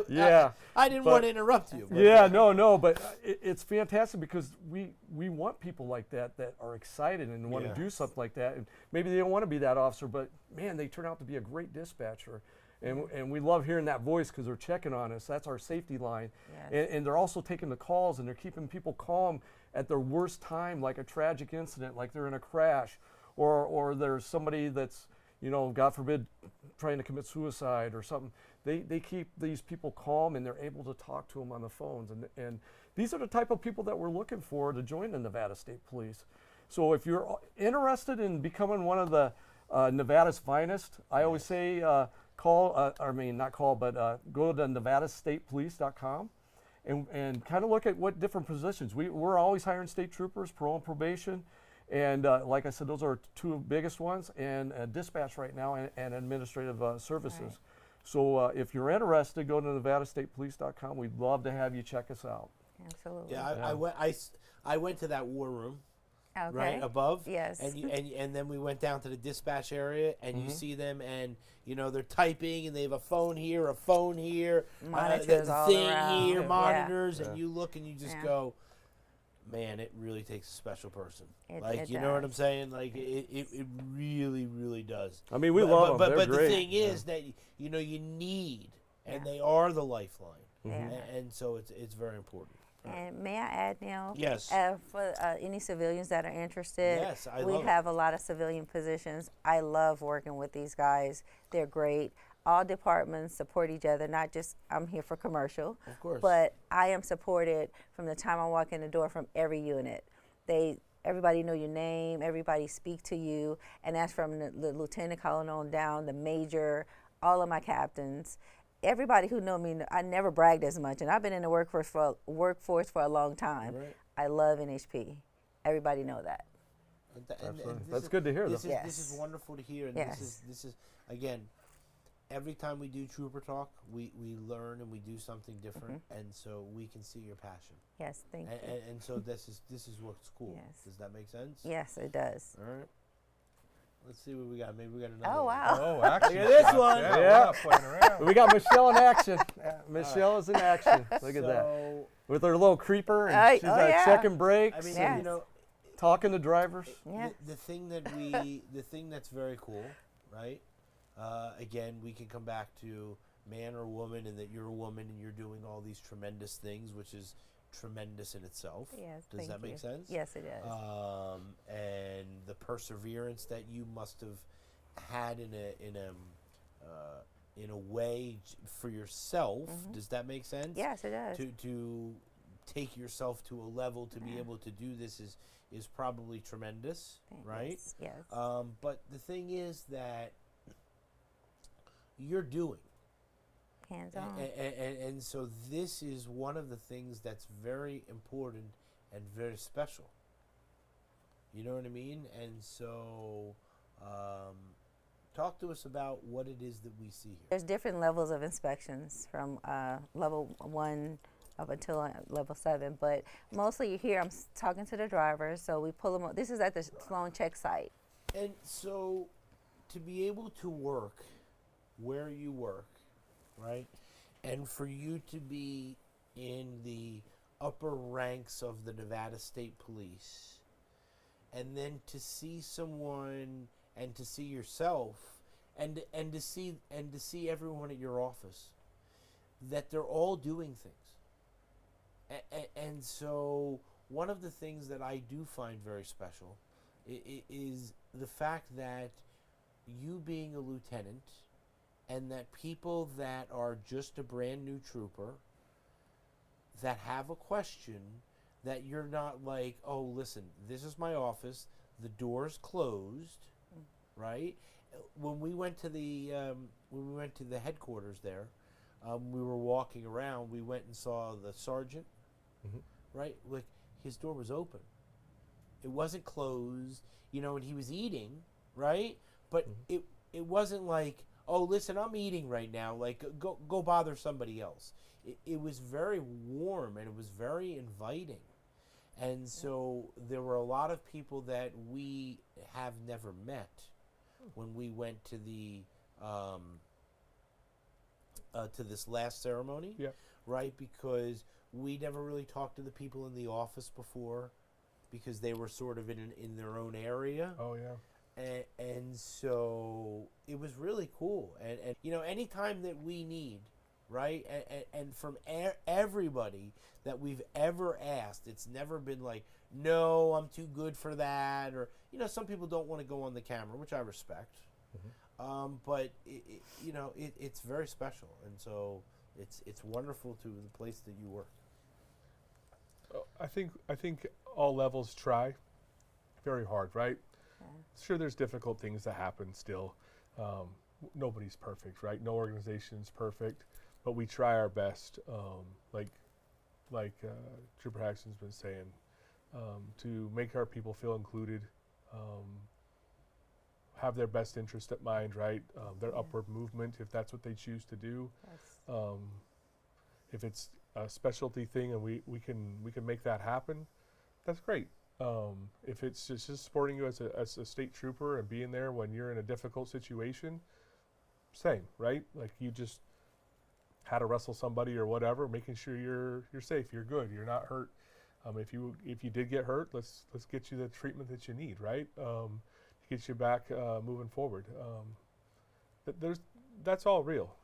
stuff. I didn't want to interrupt you. No, but it's fantastic because we want people like that are excited and want to do something like that. And maybe they don't want to be that officer, but man, they turn out to be a great dispatcher. And we love hearing that voice because they're checking on us. That's our safety line. Yes. And they're also taking the calls and they're keeping people calm at their worst time, like a tragic incident, like they're in a crash. Or there's somebody that's, God forbid, trying to commit suicide or something. They keep these people calm and they're able to talk to them on the phones. And these are the type of people that we're looking for to join the Nevada State Police. So if you're interested in becoming one of the Nevada's finest, I always say go to NevadaStatePolice.com and kind of look at what different positions. We're always hiring state troopers, parole and probation. And like I said, those are 2 biggest ones, and dispatch right now and administrative services. Right. So if you're interested, go to NevadaStatePolice.com. We'd love to have you check us out. Absolutely. Yeah, I went to that war room, right above. Yes. And then we went down to the dispatch area, and you see them, and they're typing, and they have a phone here, monitors all around. Here, monitors, and you look and you just go, man, it really takes a special person. It know what I'm saying? Like it really, really does. I mean, we love them. But the thing is that you need, and they are the lifeline, and so it's very important. And may I add, Neil? Yes. For any civilians that are interested, yes, we have a lot of civilian positions. I love working with these guys. They're great. All departments support each other, not just I'm here for commercial, of course, but I am supported from the time I walk in the door from every unit. Everybody know your name, everybody speak to you, and that's from the lieutenant colonel on down, the major, all of my captains. Everybody who know me, I never bragged as much, and I've been in the workforce for a long time. Right. I love NHP. Everybody know that. That's good to hear. This is wonderful to hear, and this is again. Every time we do Trooper Talk, we learn and we do something different, and so we can see your passion. Yes, thank you. And so this is what's cool. Yes. Does that make sense? Yes, it does. All right. Let's see what we got. Maybe we got another. Oh wow! Oh, action! Look at this one. Yeah, we're not playing around. We got Michelle in action. Michelle is in action. Look at that. With her little creeper, and she's checking brakes. I mean, talking to drivers. Yeah. The thing that's very cool, right? Again, we can come back to man or woman, and that you're a woman and you're doing all these tremendous things, which is tremendous in itself. Yes, does that make sense? Yes, it does. And the perseverance that you must have had in a way for yourself. Does that make sense? Yes, it does. To take yourself to a level to be able to do this is probably tremendous, right? Yes. But the thing is that you're doing hands-on, and so this is one of the things that's very important and very special. You know what I mean? And so talk to us about what it is that we see here. There's different levels of inspections from level 1 up until level 7. But mostly here, I'm talking to the drivers, so we pull them. This is at the Sloan Check site. And so, to be able to work where you work, right, and for you to be in the upper ranks of the Nevada State Police, and then to see someone and to see yourself, and to see everyone at your office, that they're all doing things, and so one of the things that I do find very special is the fact that you being a lieutenant, and that people that are just a brand new trooper that have a question, that you're not like, oh, listen, this is my office, the door's closed, right? When we went to the headquarters there, we were walking around. We went and saw the sergeant, right? Like, his door was open. It wasn't closed, and he was eating, right? But it wasn't like, oh, listen, I'm eating right now. Like, go bother somebody else. It was very warm, and it was very inviting. And so there were a lot of people that we have never met when we went to the to this last ceremony, right? Because we never really talked to the people in the office before, because they were sort of in their own area. Oh yeah. And so it was really cool. And anytime that we need, right, and from everybody that we've ever asked, it's never been like, no, I'm too good for that, or some people don't want to go on the camera, which I respect. But it's very special, and so it's wonderful to the place that you work. I think all levels try very hard, right? Yeah. Sure, there's difficult things that happen still. Nobody's perfect, right? No organization's perfect, but we try our best, like Trooper Haxton's been saying, to make our people feel included, have their best interest at mind, right? Their upward movement, if that's what they choose to do. If it's a specialty thing and we can make that happen, that's great. If it's just supporting you as a state trooper and being there when you're in a difficult situation, same, right? Like, you just had to wrestle somebody or whatever, making sure you're safe, you're good, you're not hurt. If you did get hurt, let's get you the treatment that you need, right? To get you back moving forward. That's all real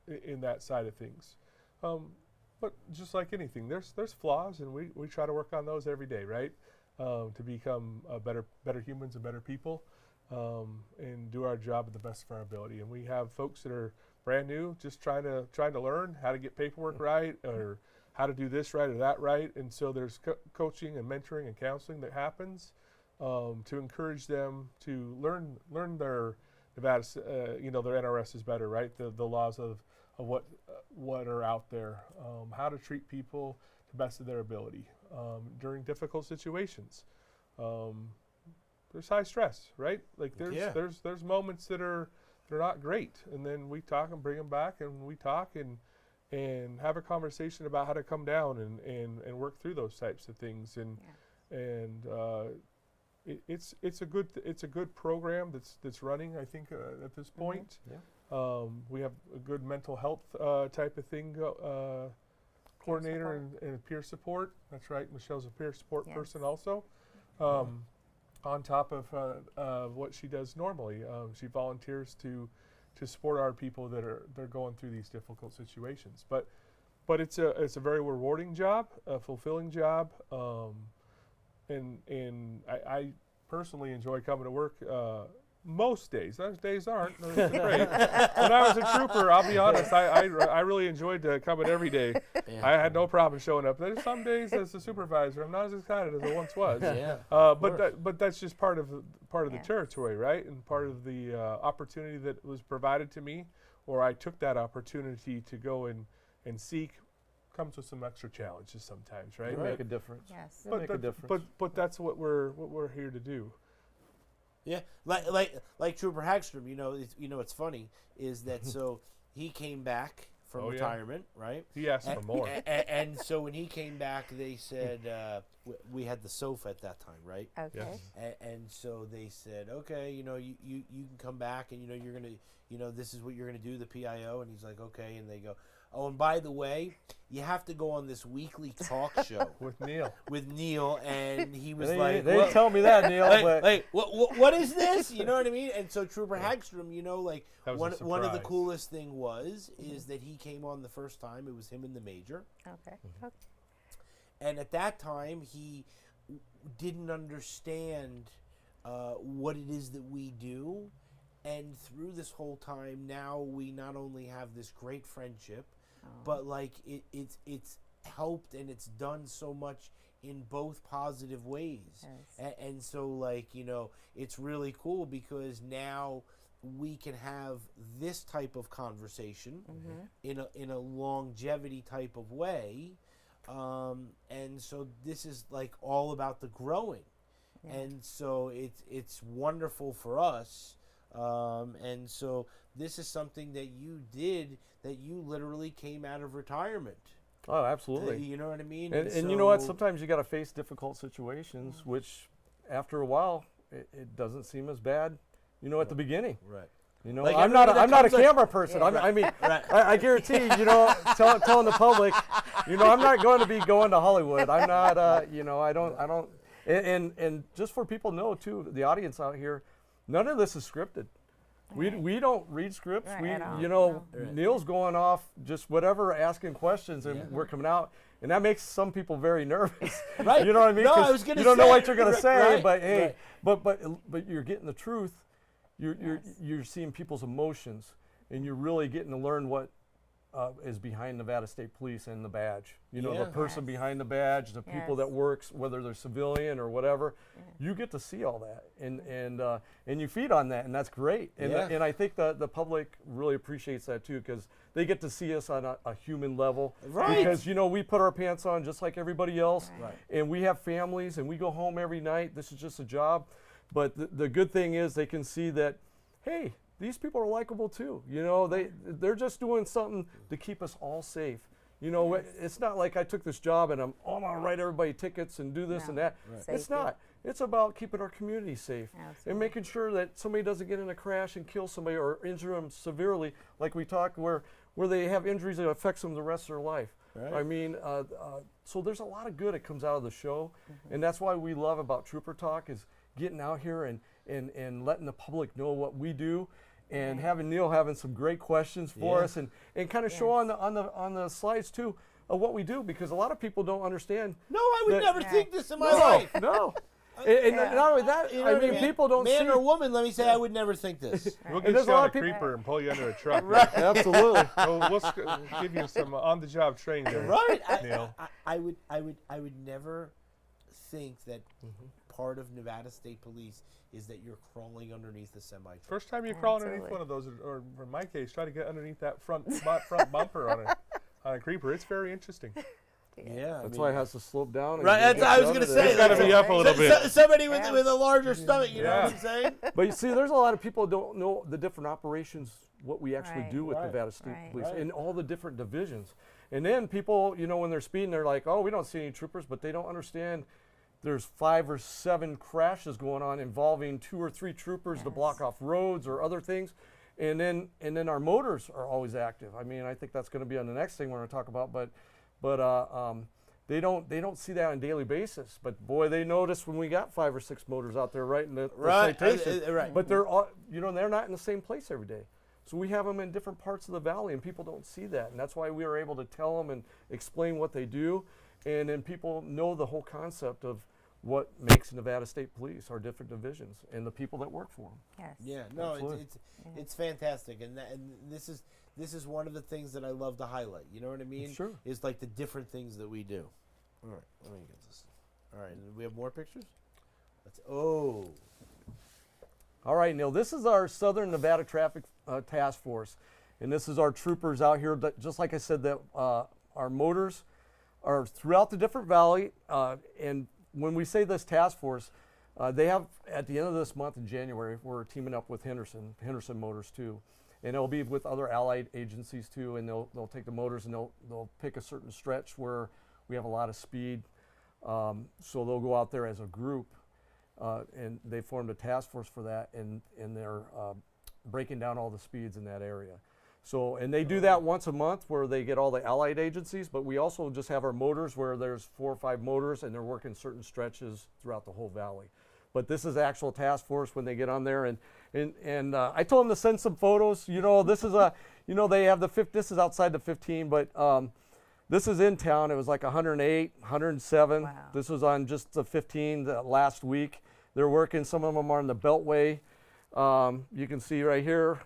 in that side of things. But just like anything, there's flaws, and we try to work on those every day, right? To become better humans and better people, and do our job at the best of our ability. And we have folks that are brand new, just trying to learn how to get paperwork right, or how to do this right or that right. And so there's coaching and mentoring and counseling that happens to encourage them to learn their Nevada, their NRS is better, right? The laws of what are out there, how to treat people to the best of their ability during difficult situations. There's high stress, right? Like, there's moments that are not great, and then we talk and bring them back, and we talk and have a conversation about how to come down and work through those types of things. It's a good program that's running, I think, at this point. We have a good mental health type of thing, coordinator and peer support. That's right, Michelle's a peer support person also. On top of what she does normally, she volunteers to support our people that are going through these difficult situations. But it's a very rewarding job, a fulfilling job, and I personally enjoy coming to work. Most days. Those days aren't. Those are great. When I was a trooper, I'll be honest, I really enjoyed coming every day. I had no problem showing up. There's some days as a supervisor, I'm not as excited as I once was. But that's just part of the territory, right? And part of the opportunity that was provided to me, or I took that opportunity to go and seek, comes with some extra challenges sometimes, right? Make a difference. Yes. Make a difference. But that's what we're here to do. Yeah, like Trooper Hagstrom, it's funny is that so he came back from Oh, yeah. retirement, right? He asked for more. And so when he came back, they said we had the sofa at that time, right? Okay. Yes. And so they said, okay, you can come back, and you're gonna, this is what you're gonna do, the PIO. And he's like, okay. And they go, oh, and by the way, you have to go on this weekly talk show With Neil. with Neil. And he was They like, didn't tell me that, Neil. but what is this? You know what I mean? And so Trooper Hagstrom, like That was a one of the surprise. coolest thing is that he came on the first time. It was him and the major. Okay. Mm-hmm. Okay. And at that time, he didn't understand what it is that we do. And through this whole time, now we not only have this great friendship, but like it's helped and it's done so much in both positive ways. Yes. And so, like, it's really cool because now we can have this type of conversation in a longevity type of way. And so this is like all about the growing. Yeah. And so it's wonderful for us. And so this is something that you did, that you literally came out of retirement. Oh, absolutely. You know what I mean? And you know what? Sometimes you got to face difficult situations, which after a while, it doesn't seem as bad, at the beginning. Right. Like everybody that I'm not a comes camera person. Yeah. I mean, Right. I guarantee, telling the public, I'm not going to be going to Hollywood. I'm not, I don't. And just for people to know too, the audience out here, none of this is scripted. We don't read scripts. Right, We at all. know Right. Neil's going off just whatever, asking questions, and we're coming out, and that makes some people very nervous. Right. You know what I mean? No, I 'Cause was gonna you don't know say- what you're gonna right, say, right, but hey, right. but you're getting the truth. You're seeing people's emotions, and you're really getting to learn what is behind Nevada State Police and the badge. The Yeah. person Yes. behind the badge, the people Yes. that works, whether they're civilian or whatever. You get to see all that, and you feed on that, and that's great. And Yeah. and I think the public really appreciates that too, because they get to see us on a human level. Right. Because we put our pants on just like everybody else, Right. and we have families, and we go home every night. This is just a job, but the good thing is they can see that, hey, these people are likable too. They're just doing something to keep us all safe. It's not like I took this job and I'm gonna write everybody tickets and do this No. and that. Right. It's Safety. not. It's about keeping our community safe and Absolutely. making sure that somebody doesn't get in a crash and kill somebody or injure them severely, like we talked, where they have injuries that affects them the rest of their life. Right. I mean, so there's a lot of good that comes out of the show, and that's why we love about Trooper Talk is getting out here and letting the public know what we do, and having Neil having some great questions for Yeah. us, and kind of show on the slides too of what we do, because a lot of people don't understand. No, I would that- never Yeah. think this in my life. No. And Yeah. not only that, You know I what mean, people don't man see. or woman, let me say, I would never think this. We'll And get there's you a lot on a of people- creeper and pull you under a truck. Absolutely. We'll give you some on-the-job training there. Right? Neil. I would never think that part of Nevada State Police is that you're crawling underneath a semi truck. First time you crawl underneath Absolutely. one of those, or in my case, try to get underneath that front bumper on a creeper. It's very interesting. Yeah, That's why it has to slope down. and Right, get that's I was down gonna to say. the- It's gotta be up a little bit. Somebody with Yeah. with a larger stomach, you know what Yeah. I'm saying? But you see, there's a lot of people who don't know the different operations, what we actually Right. do with Right. Nevada State Right. Police Right. in all the different divisions. And then people, when they're speeding, they're like, oh, we don't see any troopers, but they don't understand there's 5 or 7 crashes going on involving 2 or 3 troopers to block off roads or other things. And then our motors are always active. I mean, I think that's going to be on the next thing we're going to talk about, but they don't see that on a daily basis. But boy, they notice when we got 5 or 6 motors out there writing the Right, citation. right. But they're all, they're not in the same place every day. So we have them in different parts of the valley, and people don't see that. And that's why we are able to tell them and explain what they do. And then people know the whole concept of what makes Nevada State Police, our different divisions, and the people that work for them. Yes. Yeah, no, Absolutely. it's fantastic, and this is one of the things that I love to highlight. You know what I mean? Sure. Is like the different things that we do. All right, let me get this. All right, and we have more pictures. Oh, All right, Neil, this is our Southern Nevada Traffic Task Force, and this is our troopers out here. That, just like I said, that our motors are throughout the different valley, and when we say this task force, they have, at the end of this month in January, we're teaming up with Henderson Motors too, and it'll be with other allied agencies too, and they'll take the motors and they'll pick a certain stretch where we have a lot of speed. So they'll go out there as a group, and they formed a task force for that, and they're breaking down all the speeds in that area. So, and they do that once a month where they get all the allied agencies, but we also just have our motors where there's 4 or 5 motors and they're working certain stretches throughout the whole valley. But this is actual task force when they get on there, and I told them to send some photos. You know, this is they have this is outside the 15, but this is in town. It was like 108, 107. Wow. This was on just the 15 last week. They're working, some of them are on the Beltway. You can see right here,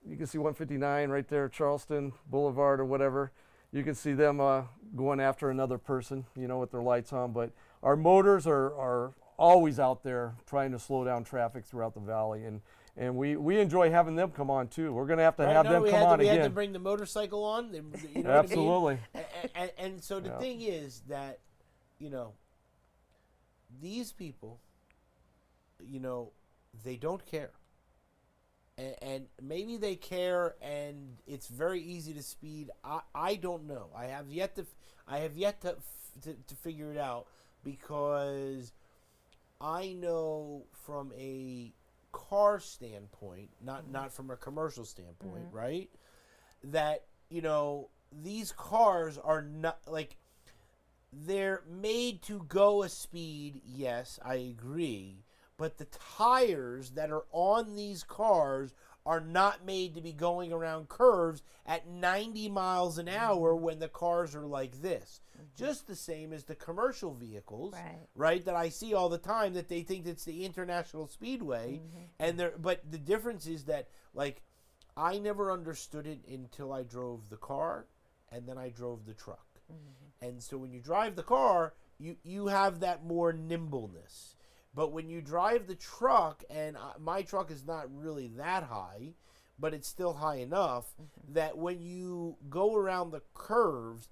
you can see 159 right there, Charleston Boulevard or whatever. You can see them going after another person, you know, with their lights on. But our motors are always out there trying to slow down traffic throughout the valley. And we enjoy having them come on too. We're going to have to have them come on we again. had to bring the motorcycle on. You know Absolutely. what I mean? And so the thing is that, you know, these people, you know, they don't care. And maybe they care, and it's very easy to speed. I don't know. I have yet to figure it out, because I know from a car standpoint, not from a commercial standpoint, right? That, you know, these cars are not like, they're made to go a speed. Yes, I agree. But the tires that are on these cars are not made to be going around curves at 90 miles an hour when the cars are like this. Just the same as the commercial vehicles, right, that I see all the time, that they think it's the International Speedway. But the difference is that, like, I never understood it until I drove the car, and then I drove the truck. And so when you drive the car, you have that more nimbleness. But when you drive the truck, and my truck is not really that high, but it's still high enough that when you go around the curves,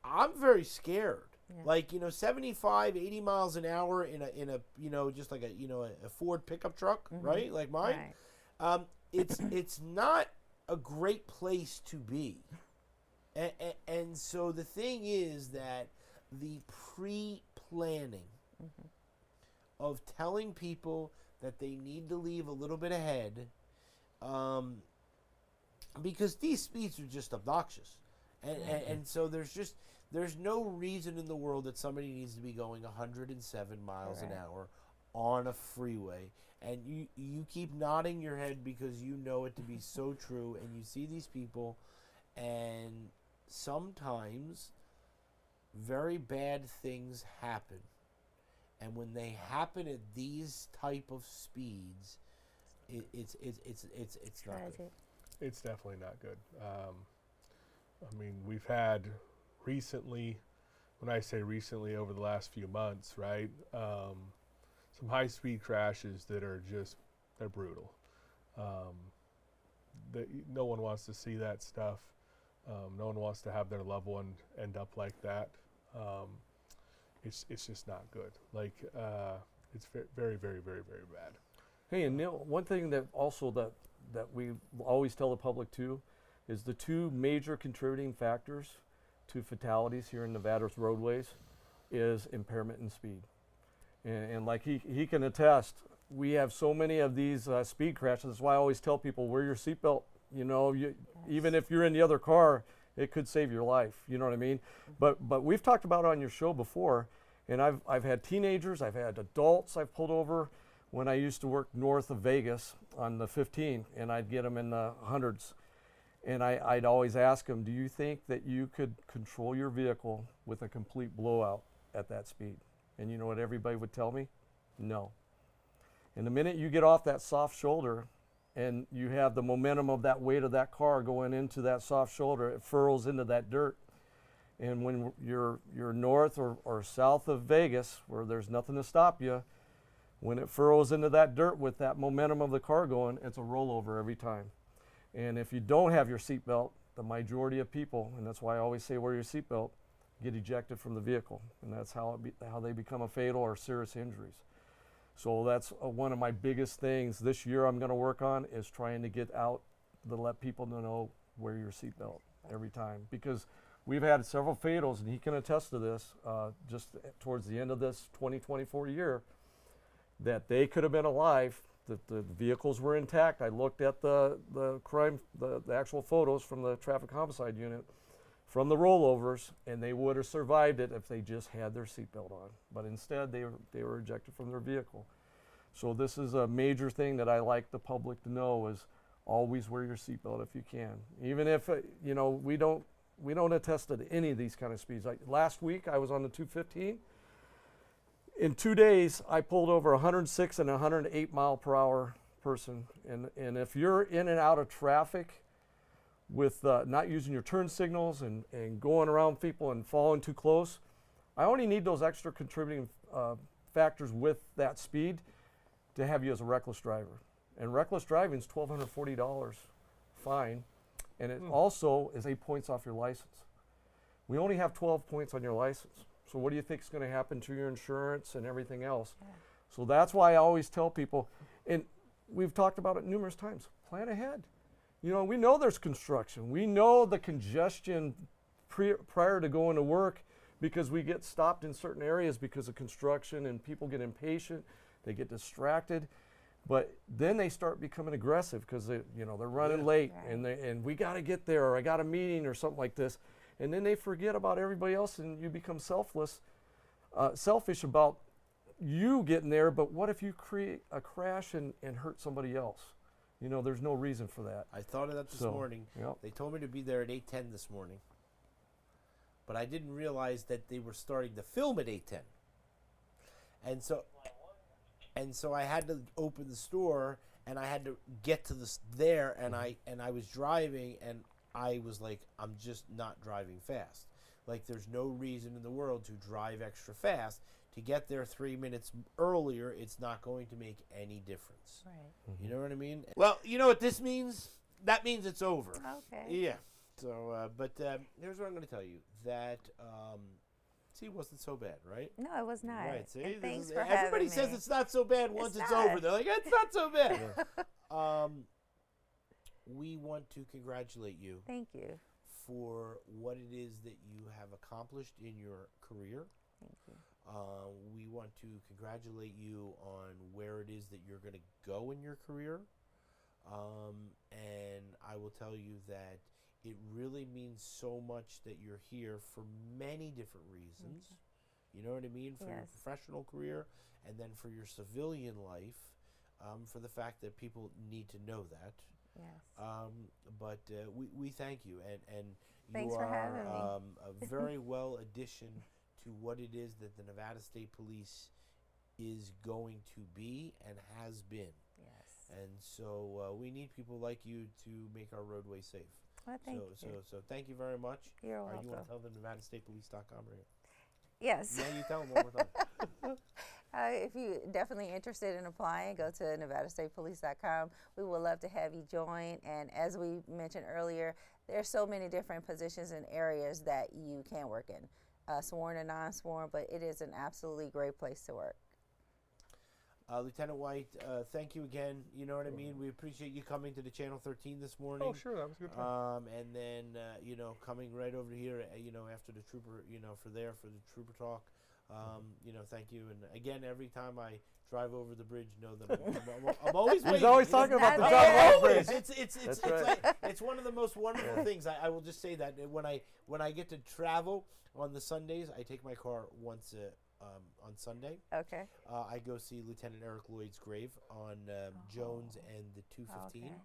I'm very scared. Yeah. Like, you know, 75, 80 miles an hour in a you know, just like a Ford pickup truck, right? Like mine. Right. It's not a great place to be. And so the thing is that the pre-planning of telling people that they need to leave a little bit ahead, because these speeds are just obnoxious, and so there's no reason in the world that somebody needs to be going 107 miles an hour on a freeway. And you keep nodding your head because you know it to be so true, and you see these people, and sometimes very bad things happen. And when they happen at these type of speeds, it's not good. It's definitely not good. I mean, we've had recently, when I say recently, over the last few months, right, some high-speed crashes that are just, they're brutal. No one wants to see that stuff. No one wants to have their loved one end up like that. It's just not good. Like, it's very, very, very, very bad. Hey, and Neil, one thing that also that we always tell the public too is the 2 major contributing factors to fatalities here in Nevada's roadways is impairment and speed. And like he can attest, we have so many of these speed crashes. That's why I always tell people, wear your seatbelt. You know, even if you're in the other car, it could save your life. You know what I mean? But we've talked about it on your show before, and I've had teenagers, I've had adults I've pulled over when I used to work north of Vegas on the 15, and I'd get them in the hundreds. And I'd always ask them, do you think that you could control your vehicle with a complete blowout at that speed? And you know what everybody would tell me? No. And the minute you get off that soft shoulder and you have the momentum of that weight of that car going into that soft shoulder, it furrows into that dirt. And when you're north or south of Vegas, where there's nothing to stop you, when it furrows into that dirt with that momentum of the car going, it's a rollover every time. And if you don't have your seatbelt, the majority of people, and that's why I always say wear your seatbelt, get ejected from the vehicle. And that's how they become a fatal or serious injuries. So that's one of my biggest things this year I'm going to work on is trying to get out to let people know wear your seatbelt every time, because we've had several fatals, and he can attest to this, just towards the end of this 2024 year, that they could have been alive, that the vehicles were intact. I looked at the actual photos from the traffic homicide unit from the rollovers, and they would have survived it if they just had their seatbelt on. But instead, they were ejected from their vehicle. So this is a major thing that I like the public to know is always wear your seatbelt if you can. Even if, you know, we don't attest to any of these kind of speeds. Like last week, I was on the 215. In 2 days, I pulled over 106 and 108 mile per hour person. And if you're in and out of traffic with not using your turn signals and going around people and falling too close, I only need those extra contributing factors with that speed to have you as a reckless driver. And reckless driving is $1,240 fine. And it also is 8 points off your license. We only have 12 points on your license. So what do you think is going to happen to your insurance and everything else? Yeah. So that's why I always tell people, and we've talked about it numerous times, plan ahead. You know, we know there's construction. We know the congestion prior to going to work, because we get stopped in certain areas because of construction and people get impatient, they get distracted. But then they start becoming aggressive because they're running late, right. and we got to get there, or I got a meeting or something like this. And then they forget about everybody else, and you become selfish about you getting there. But what if you create a crash and hurt somebody else? You know, there's no reason for that. I thought of that this morning. Yep. They told me to be there at 8:10 this morning, but I didn't realize that they were starting to film at 8:10, and so I had to open the store, and I had to get to there, and I was driving, and I was like, I'm just not driving fast. Like, there's no reason in the world to drive extra fast. To get there 3 minutes earlier, it's not going to make any difference. Right. Mm-hmm. You know what I mean? Well, you know what this means? That means it's over. Okay. Yeah. So, but here's what I'm going to tell you. That, see, it wasn't so bad, right? No, it was not. Right. See, thanks for having everybody me. says it's not so bad once it's over. They're like, it's not so bad. We want to congratulate you. Thank you. For what it is that you have accomplished in your career. Thank you. We want to congratulate you on where it is that you're going to go in your career. And I will tell you that it really means so much that you're here for many different reasons. You know what I mean? For your professional career, and then for your civilian life, for the fact that people need to know that. Yes. But we thank you, and Thanks you for are having me. A very well addition to what it is that the Nevada State Police is going to be and has been. Yes. And so we need people like you to make our roadway safe. Well, thank you. So thank you very much. You're welcome. You want to tell them NevadaStatePolice.com or Yes. Yeah, you tell them one more time. If you're definitely interested in applying, go to NevadaStatePolice.com. We would love to have you join. And as we mentioned earlier, there's so many different positions and areas that you can work in, sworn and non-sworn, but it is an absolutely great place to work. Lieutenant White, thank you again. You know what I mean? We appreciate you coming to the Channel 13 this morning. Oh, sure, that was a good time. And then, coming right over here, after the trooper, for the trooper talk. Thank you. And again, every time I drive over the bridge, know that I'm always waiting. He's always talking about the John Wall Bridge. It's one of the most wonderful things. I will just say that when I get to travel on the Sundays, I take my car once on Sunday. Okay. I go see Lieutenant Eric Lloyd's grave on Jones and the 215,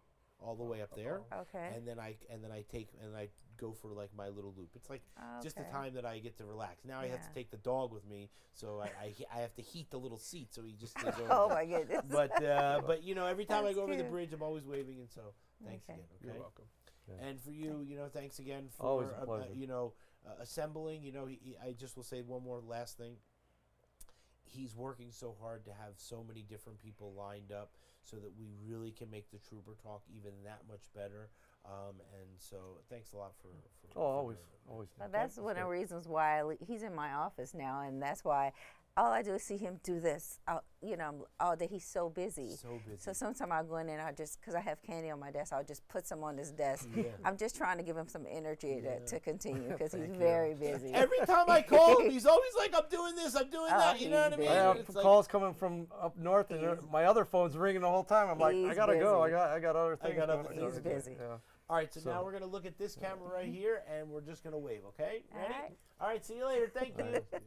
all the way up there. Okay. And then I go for like my little loop. It's like just the time that I get to relax. Now I have to take the dog with me, so I have to heat the little seat so he just stays over. Oh my goodness. But every time I go over the bridge, I'm always waving, and so thanks again. Okay. You're welcome. Yeah. And for you, thanks again Always for a pleasure. assembling. I just will say one more last thing. He's working so hard to have so many different people lined up so that we really can make the Trooper Talk even that much better. And so thanks a lot for always. Well, that's one of the reasons why he's in my office now, and that's why all I do is see him do this. You know, all day he's so busy. So busy. So sometimes I'll go in and I just, because I have candy on my desk, I'll just put some on his desk. Yeah. I'm just trying to give him some energy to continue because he's very busy. Every time I call him, he's always like, "I'm doing this, I'm doing that." You know what I mean? he's I have It's like- calls coming from up north, and my other phone's ringing the whole time. I'm like, I He's gotta go. busy. I got other things. got other going things on. to do. He's busy. Yeah. All right, so now So- we're gonna look at this camera right here, and we're just gonna wave. Okay? All Ready? right. All right. See you later. Thank you. Yeah.